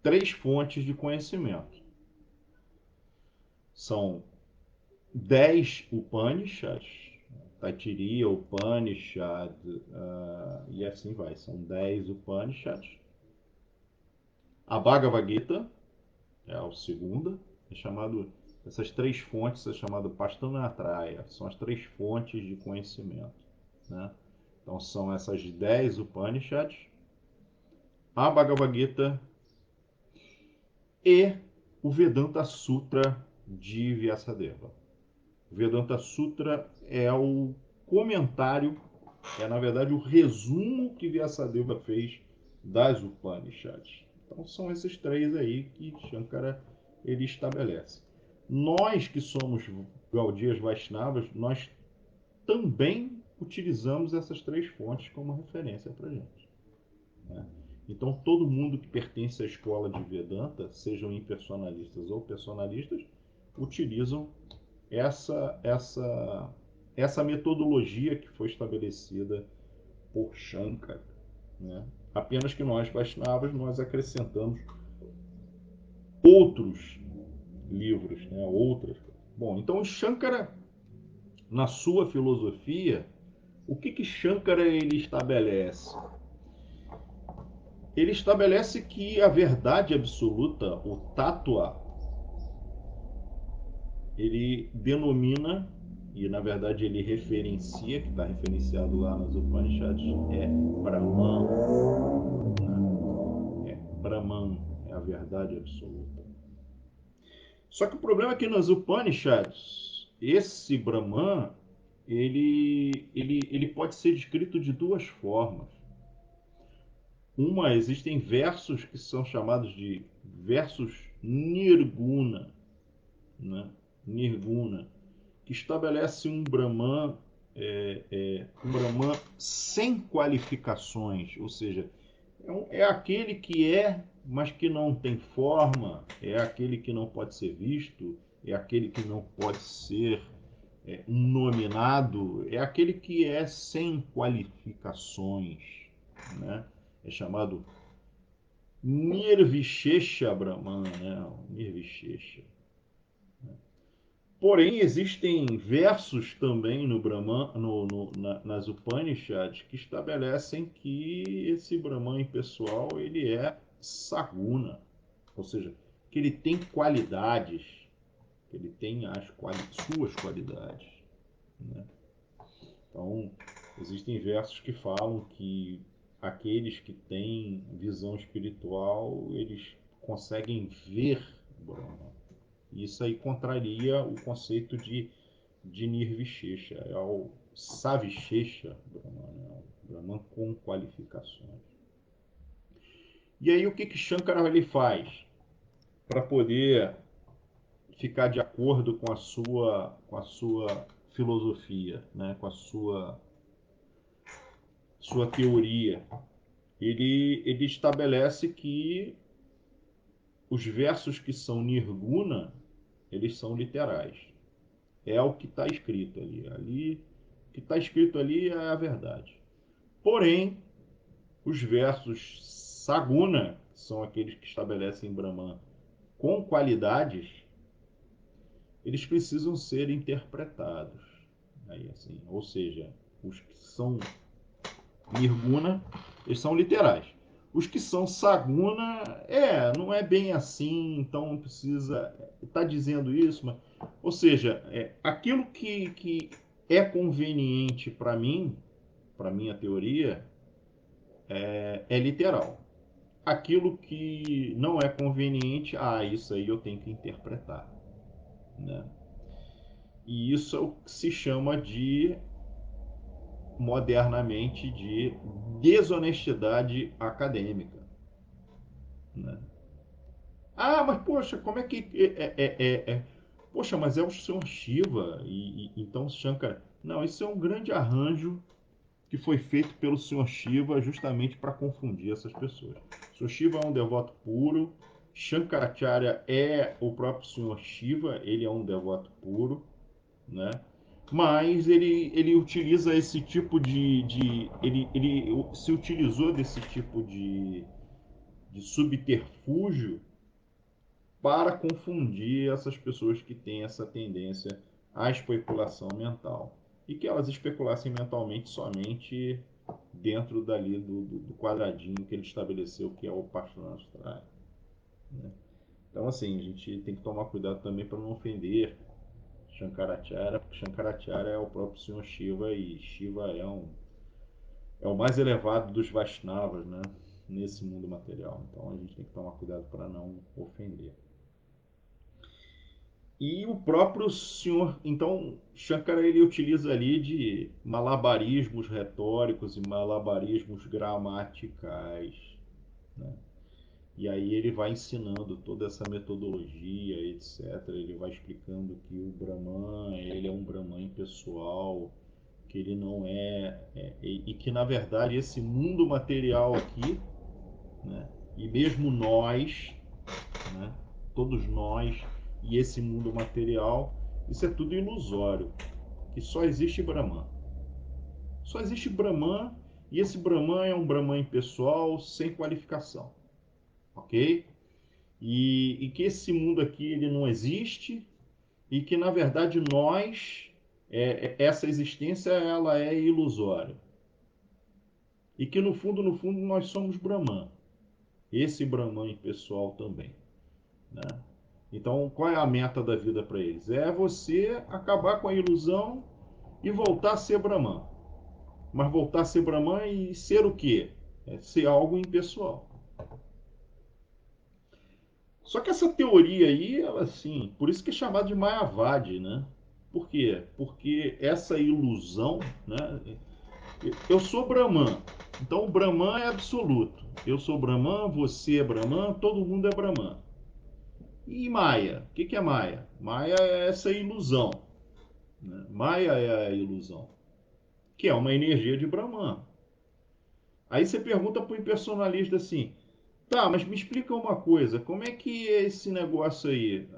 A: 3 fontes de conhecimento. São 10 Upanishads, Taittiriya Upanishad, e assim vai. São 10 Upanishads. A Bhagavad Gita é a segunda, é chamado, essas 3 fontes é chamado Pastanatraya, são as 3 fontes de conhecimento, né? Então são essas 10 Upanishads, a Bhagavad Gita e o Vedanta Sutra de Vyasadeva. O Vedanta Sutra é o comentário, é na verdade o resumo que Vyasadeva fez das Upanishads. Então são esses 3 aí que Shankara ele estabelece. Nós que somos Gaudiyas Vaishnavas, nós também utilizamos essas 3 fontes como referência para a gente, né? Então todo mundo que pertence à escola de Vedanta, sejam impersonalistas ou personalistas, utilizam essa metodologia que foi estabelecida por Shankara, né? Apenas que nós Vaishnavas nós acrescentamos outros livros, né? Outras. Bom, então Shankara, na sua filosofia, o que Shankara ele estabelece? Ele estabelece que a verdade absoluta, o tattva, ele denomina, e na verdade ele referencia, que está referenciado lá nas Upanishads, é Brahman, né? É Brahman, é a verdade absoluta. Só que o problema é que nas Upanishads, esse Brahman, ele pode ser descrito de 2 formas. Uma, existem versos que são chamados de versos Nirguna, né? Nirguna, que estabelece um Brahman, um Brahman sem qualificações, ou seja, é aquele que é, mas que não tem forma, é aquele que não pode ser visto, é aquele que não pode ser nominado é aquele que é sem qualificações, né? É chamado Nirvishesha Brahman, né? Nirvishesha. Porém, existem versos também no Brahman, nas Upanishads, que estabelecem que esse Brahman pessoal ele é saguna, ou seja, que ele tem qualidades, que ele tem suas qualidades, né? Então, existem versos que falam que aqueles que têm visão espiritual, eles conseguem ver o Brahman. Isso aí contraria o conceito de Nirvishesha, é o Savishesha Brahman, né? O Brahman com qualificações. E aí o que Shankara ele faz para poder ficar de acordo com a sua filosofia, né? Com a sua teoria? Ele estabelece que os versos que são Nirguna, eles são literais. É o que está escrito ali. O que está escrito ali é a verdade. Porém, os versos Saguna, que são aqueles que estabelecem Brahman com qualidades, eles precisam ser interpretados. Aí, assim, ou seja, os que são Nirguna, eles são literais. Os que são Saguna, não é bem assim, então precisa. Está dizendo isso, mas. Ou seja, aquilo que é conveniente para mim, para minha teoria, é literal. Aquilo que não é conveniente, isso aí eu tenho que interpretar, né? E isso é o que se chama modernamente de desonestidade acadêmica, né? Mas poxa, como é que poxa, mas é o Sr. Shiva e então Shankara. Não, isso é um grande arranjo que foi feito pelo Sr. Shiva justamente para confundir essas pessoas. O Sr. Shiva é um devoto puro, Shankaracharya é o próprio Sr. Shiva, ele é um devoto puro, né? Mas ele utiliza esse tipo ele se utilizou desse tipo de subterfúgio para confundir essas pessoas que têm essa tendência à especulação mental e que elas especulassem mentalmente somente dentro dali do quadradinho que ele estabeleceu, que é o Paschanastra, né? Então, assim, a gente tem que tomar cuidado também para não ofender Shankaracharya, porque Shankaracharya é o próprio Senhor Shiva e Shiva é o mais elevado dos Vaishnavas, né? Nesse mundo material. Então a gente tem que tomar cuidado para não ofender. E o próprio senhor, então, Shankara ele utiliza ali de malabarismos retóricos e malabarismos gramaticais, né? E aí ele vai ensinando toda essa metodologia, etc. Ele vai explicando que o Brahman, ele é um Brahman pessoal, que ele não e que na verdade esse mundo material aqui, né? E mesmo nós, né? Todos nós e esse mundo material, isso é tudo ilusório, que só existe Brahman. Só existe Brahman e esse Brahman é um Brahman impessoal sem qualificação, ok? E que esse mundo aqui ele não existe e que na verdade nós, essa existência ela é ilusória e que no fundo nós somos Brahman, esse Brahman impessoal também, né? Então, qual é a meta da vida para eles? É você acabar com a ilusão e voltar a ser Brahman. Mas voltar a ser Brahman e ser o quê? É ser algo impessoal. Só que essa teoria aí, ela assim, por isso que é chamada de Mayavadi, né? Por quê? Porque essa ilusão, né? Eu sou Brahman, então o Brahman é absoluto. Eu sou Brahman, você é Brahman, todo mundo é Brahman. E Maya? O que é Maya? Maya é essa ilusão, né? Maya é a ilusão, que é uma energia de Brahman. Aí você pergunta para o impersonalista assim, tá, mas me explica uma coisa, como é que é esse negócio aí?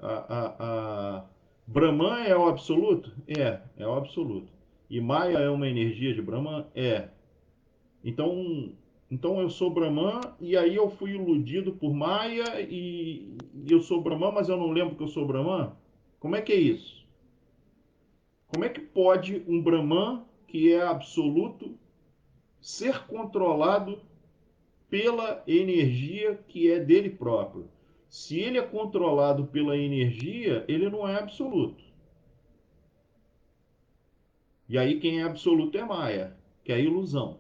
A: Brahman é o absoluto? É o absoluto. E Maya é uma energia de Brahman? É. Então, então eu sou Brahman e aí eu fui iludido por Maya e eu sou Brahman, mas eu não lembro que eu sou Brahman? Como é que é isso? Como é que pode um Brahman que é absoluto ser controlado pela energia que é dele próprio? Se ele é controlado pela energia, ele não é absoluto. E aí quem é absoluto é Maya, que é a ilusão.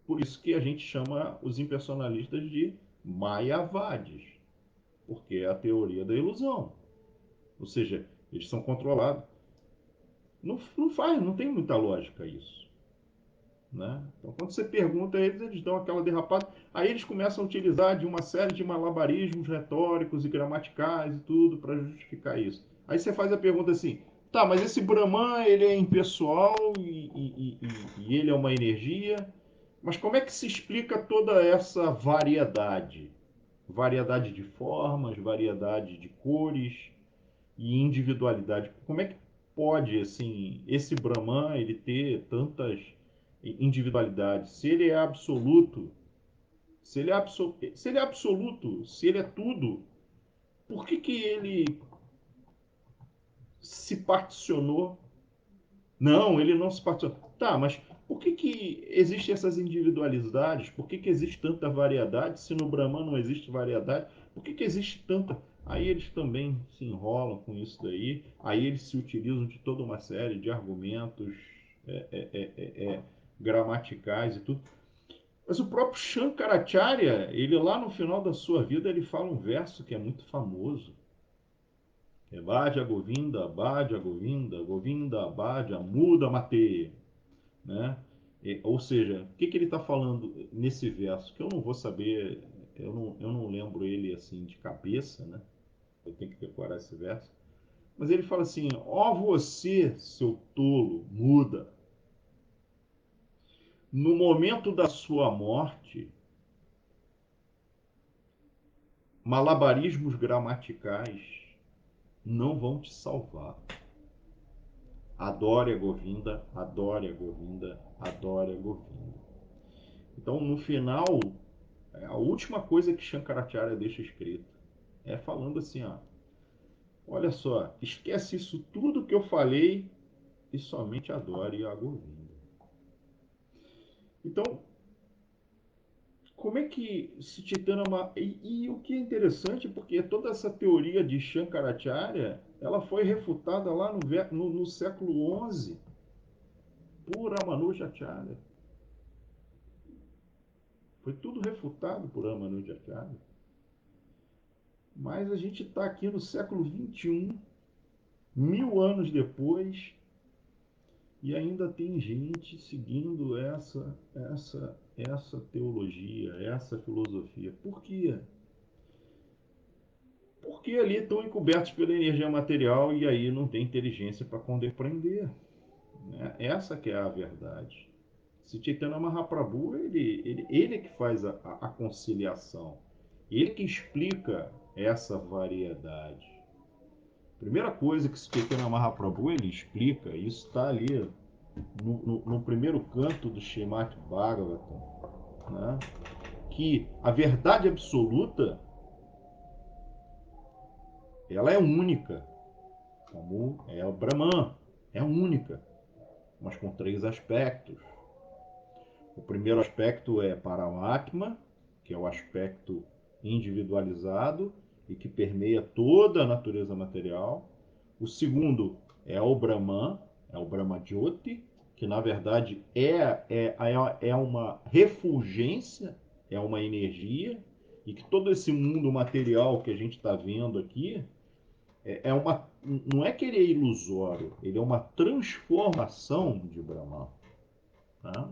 A: Por isso que a gente chama os impersonalistas de Mayavadis, porque é a teoria da ilusão. Ou seja, eles são controlados. Não tem muita lógica isso. Né? Então, quando você pergunta a eles, eles dão aquela derrapada. Aí eles começam a utilizar de uma série de malabarismos retóricos e gramaticais e tudo para justificar isso. Aí você faz a pergunta assim: tá, mas esse Brahman ele é impessoal e ele é uma energia, mas como é que se explica toda essa variedade? Variedade de formas, variedade de cores e individualidade. Como é que pode, assim, esse Brahman ele ter tantas individualidades? Se ele é absoluto, se ele é absoluto, se ele é tudo, por que que ele se particionou? Não, ele não se particionou. Tá, mas por que que existem essas individualidades? Por que que existe tanta variedade? Se no Brahman não existe variedade, por que que existe tanta? Aí eles também se enrolam com isso daí. Aí eles se utilizam de toda uma série de argumentos é, é, é, gramaticais e tudo. Mas o próprio Shankaracharya, ele lá no final da sua vida, ele fala um verso que é muito famoso. É Bhaja Govinda, Bhaja Govinda, Govinda, Bhaja, Muda Mate. Né? Ou seja, o que, que ele está falando nesse verso? Que eu não vou saber, eu não lembro ele assim de cabeça, né? Eu tenho que decorar esse verso. Mas ele fala assim: ó você, seu tolo, muda. No momento da sua morte, malabarismos gramaticais não vão te salvar. Adore a Govinda, adore a Govinda, adore a Govinda. Então, no final, a última coisa que Shankaracharya deixa escrito é falando assim, ó, olha só, esquece isso tudo que eu falei e somente adore a Govinda. Então, como é que se Chaitanya... E o que é interessante, porque toda essa teoria de Shankaracharya, ela foi refutada lá no século XI por Ramanujacharya. Foi tudo refutado por Ramanujacharya. Mas a gente está aqui no século XXI, 1000 anos depois, e ainda tem gente seguindo essa teologia, essa filosofia. Por quê? Porque ali estão encobertos pela energia material e aí não tem inteligência para compreender. Né? Essa que é a verdade. Se Chaitanya Mahaprabhu, ele é que faz a conciliação. Ele que explica essa variedade. Primeira coisa que Chaitanya Mahaprabhu ele explica, isso está ali no primeiro canto do Srimad Bhagavatam, né? Que a verdade absoluta ela é única, como é o Brahman, é única, mas com três aspectos. O primeiro aspecto é Paramatma, que é o aspecto individualizado e que permeia toda a natureza material. O segundo é o Brahman, é o Brahma Jyoti, que na verdade é uma refulgência, é uma energia, e que todo esse mundo material que a gente está vendo aqui não é que ele é ilusório, ele é uma transformação de Brahman. Tá?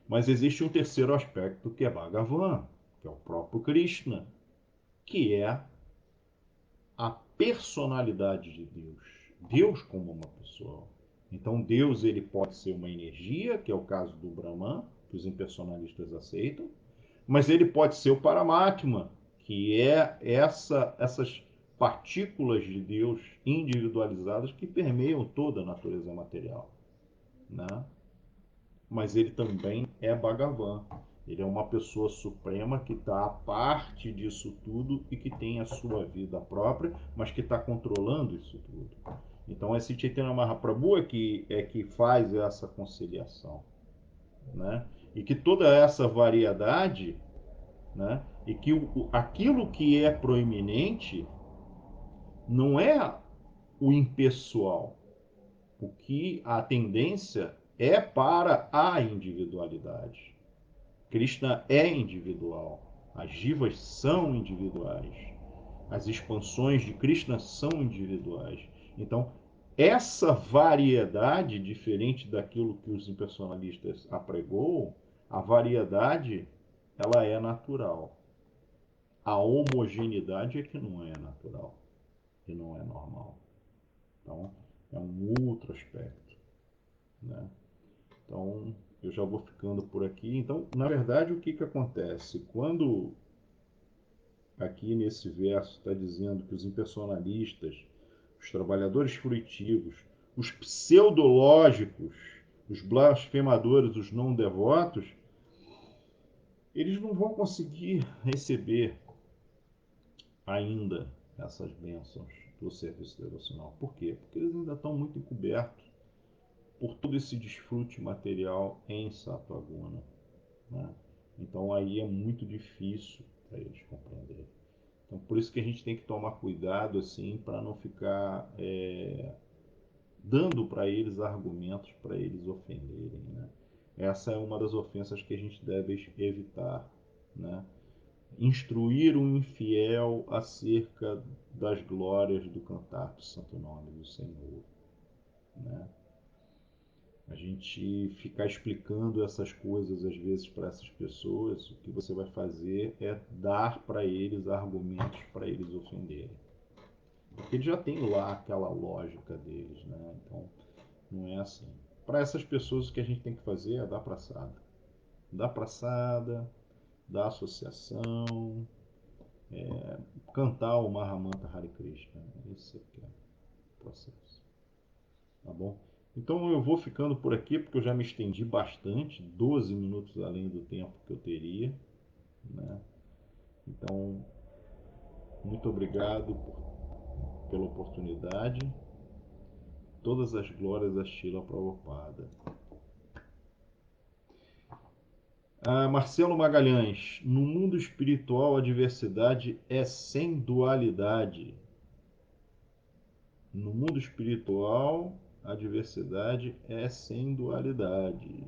A: Mas existe um terceiro aspecto que é Bhagavan, que é o próprio Krishna, que é a personalidade de Deus. Deus como uma pessoa. Então Deus ele pode ser uma energia, que é o caso do Brahman, que os impersonalistas aceitam, mas ele pode ser o Paramatma, que é essas partículas de Deus individualizadas que permeiam toda a natureza material, né? Mas ele também é Bhagavan. Ele é uma pessoa suprema que está à parte disso tudo e que tem a sua vida própria, mas que está controlando isso tudo. Então esse Chaitanya Mahaprabhu é que faz essa conciliação, né? E que toda essa variedade, né? E que aquilo que é proeminente não é o impessoal, o que a tendência é para a individualidade. Krishna é individual, as jivas são individuais, as expansões de Krishna são individuais. Então, essa variedade, diferente daquilo que os impersonalistas apregou, a variedade ela é natural. A homogeneidade é que não é natural, que não é normal. Então, é um outro aspecto, né? Então, eu já vou ficando por aqui. Então, na verdade, o que que acontece? Quando aqui nesse verso está dizendo que os impersonalistas, os trabalhadores fruitivos, os pseudológicos, os blasfemadores, os não devotos, eles não vão conseguir receber ainda essas bênçãos do serviço devocional. Por quê? Porque eles ainda estão muito encobertos por todo esse desfrute material em Sattva-guna, né? Então aí é muito difícil para eles compreenderem. Então por isso que a gente tem que tomar cuidado assim para não ficar dando para eles argumentos para eles ofenderem, né? Essa é uma das ofensas que a gente deve evitar, né? Instruir um infiel acerca das glórias do cantar do santo nome do Senhor, né? A gente ficar explicando essas coisas às vezes para essas pessoas, o que você vai fazer é dar para eles argumentos para eles ofenderem. Porque eles já têm lá aquela lógica deles, né? Então não é assim. Para essas pessoas o que a gente tem que fazer é dar praçada. Dar praçada, dar associação, cantar o Mahamanta Hare Krishna. Esse é o processo. Tá bom? Então eu vou ficando por aqui porque eu já me estendi bastante, 12 minutos além do tempo que eu teria, né? Então, muito obrigado pela oportunidade. Todas as glórias a Srila Prabhupada. Marcelo Magalhães, no mundo espiritual a diversidade é sem dualidade. No mundo espiritual a diversidade é sem dualidade.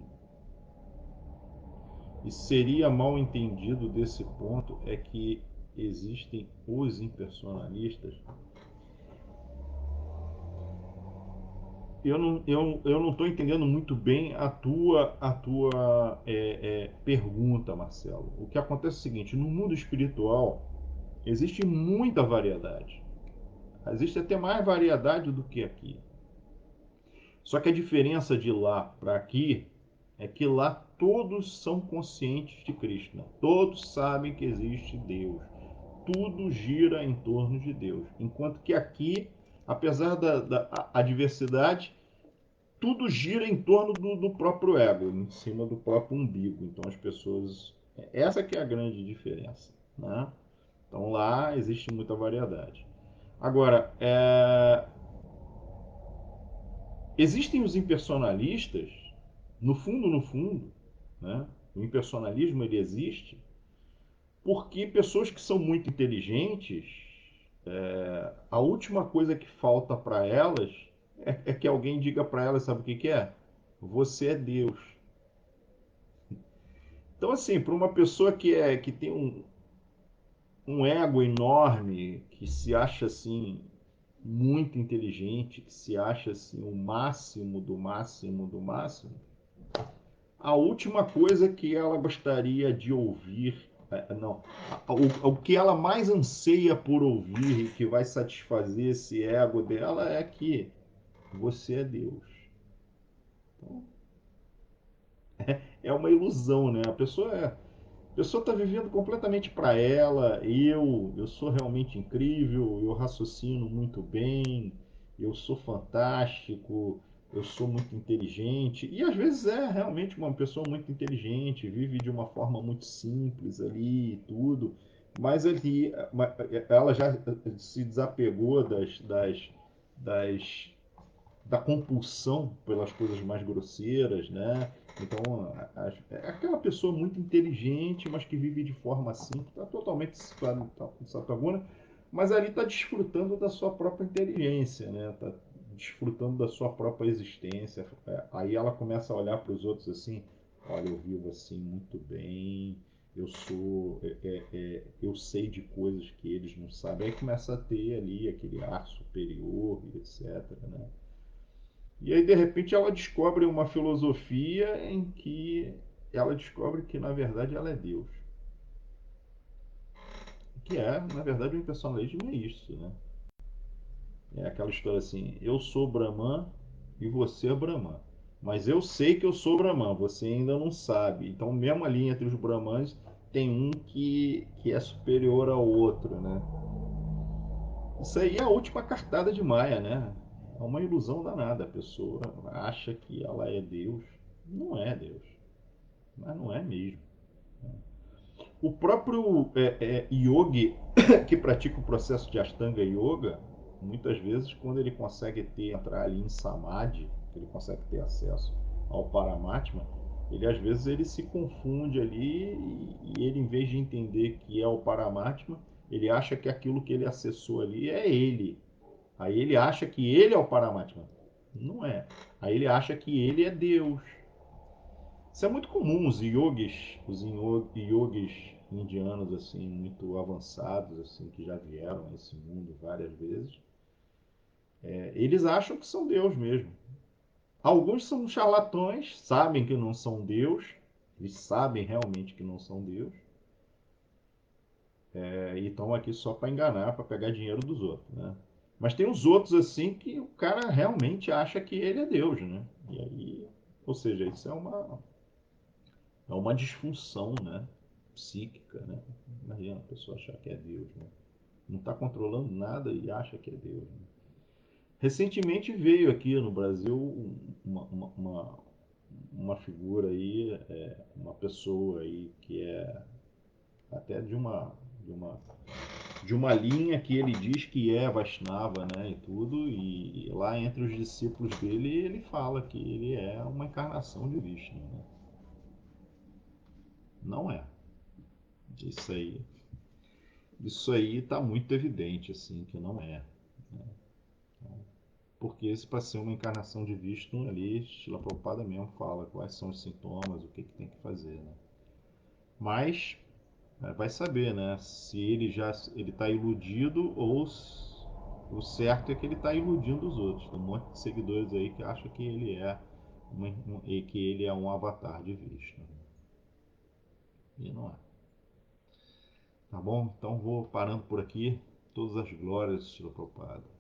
A: E seria mal entendido desse ponto é que existem os impersonalistas. Eu não estou entendendo muito bem a tua pergunta, Marcelo. O que acontece é o seguinte: no mundo espiritual existe muita variedade. Existe até mais variedade do que aqui. Só que a diferença de lá para aqui é que lá todos são conscientes de Krishna. Todos sabem que existe Deus. Tudo gira em torno de Deus. Enquanto que aqui, apesar da diversidade, tudo gira em torno do próprio ego, em cima do próprio umbigo. Então as pessoas... Essa que é a grande diferença, né? Então lá existe muita variedade. Agora, existem os impersonalistas, no fundo, né? O impersonalismo ele existe porque pessoas que são muito inteligentes, a última coisa que falta para elas é que alguém diga para elas, sabe o que que é? Você é Deus. Então, assim, para uma pessoa que tem um ego enorme, que se acha assim muito inteligente, que se acha assim o máximo do máximo do máximo, a última coisa que ela gostaria de ouvir, não, o que ela mais anseia por ouvir e que vai satisfazer esse ego dela é que você é Deus. Então, é uma ilusão, né? A pessoa pessoa está vivendo completamente para ela. Eu sou realmente incrível, eu raciocino muito bem, eu sou fantástico, eu sou muito inteligente. E às vezes é realmente uma pessoa muito inteligente, vive de uma forma muito simples ali e tudo. Mas ali ela já se desapegou das da compulsão pelas coisas mais grosseiras, né? Então, é aquela pessoa muito inteligente, mas que vive de forma simples, está totalmente satagona, mas ali está desfrutando da sua própria inteligência, né? Está desfrutando da sua própria existência. Aí ela começa a olhar para os outros assim: olha, eu vivo assim muito bem, eu sou, eu sei de coisas que eles não sabem. Aí começa a ter ali aquele ar superior, etc, né? E aí, de repente, ela descobre uma filosofia em que ela descobre que, na verdade, ela é Deus. Que é, na verdade, o impersonalismo é isso, né? É aquela história assim, eu sou Brahman e você é Brahman. Mas eu sei que eu sou Brahman, você ainda não sabe. Então, mesmo ali entre os Brahmanes, tem um que é superior ao outro, né? Isso aí é a última cartada de Maia, né? É uma ilusão danada. A pessoa acha que ela é Deus. Não é Deus. Mas não é mesmo. O próprio yogi que pratica o processo de Ashtanga Yoga, muitas vezes, quando ele consegue entrar ali em Samadhi, ele consegue ter acesso ao Paramatma, ele às vezes ele se confunde ali e ele, em vez de entender que é o Paramatma, ele acha que aquilo que ele acessou ali é ele. Aí ele acha que ele é o Paramatma. Não é. Aí ele acha que ele é Deus. Isso é muito comum, os yogis indianos assim muito avançados assim que já vieram a esse mundo várias vezes, eles acham que são Deus mesmo. Alguns são charlatões, sabem que não são Deus, eles sabem realmente que não são Deus, e estão aqui só para enganar, para pegar dinheiro dos outros, né? Mas tem os outros assim que o cara realmente acha que ele é Deus, né? E aí, ou seja, isso é uma disfunção, né? Psíquica, né? Imagina a pessoa achar que é Deus, né? Não está controlando nada e acha que é Deus. Né? Recentemente veio aqui no Brasil uma figura aí, uma pessoa aí que é até de uma de uma linha que ele diz que é Vaishnava, né, e tudo, e lá entre os discípulos dele ele fala que ele é uma encarnação de Vishnu, né? Não é. Isso aí Isso aí está muito evidente, assim, que não é. Né? Porque se para ser uma encarnação de Vishnu ali, Srila Prabhupada mesmo fala quais são os sintomas, o que, que tem que fazer, né? Mas vai saber, né? Se ele está iludido ou o certo é que ele está iludindo os outros. Tem um monte de seguidores aí que acham que ele é um avatar de Vishnu. E não é. Tá bom? Então vou parando por aqui. Todas as glórias, Srila Prabhupada.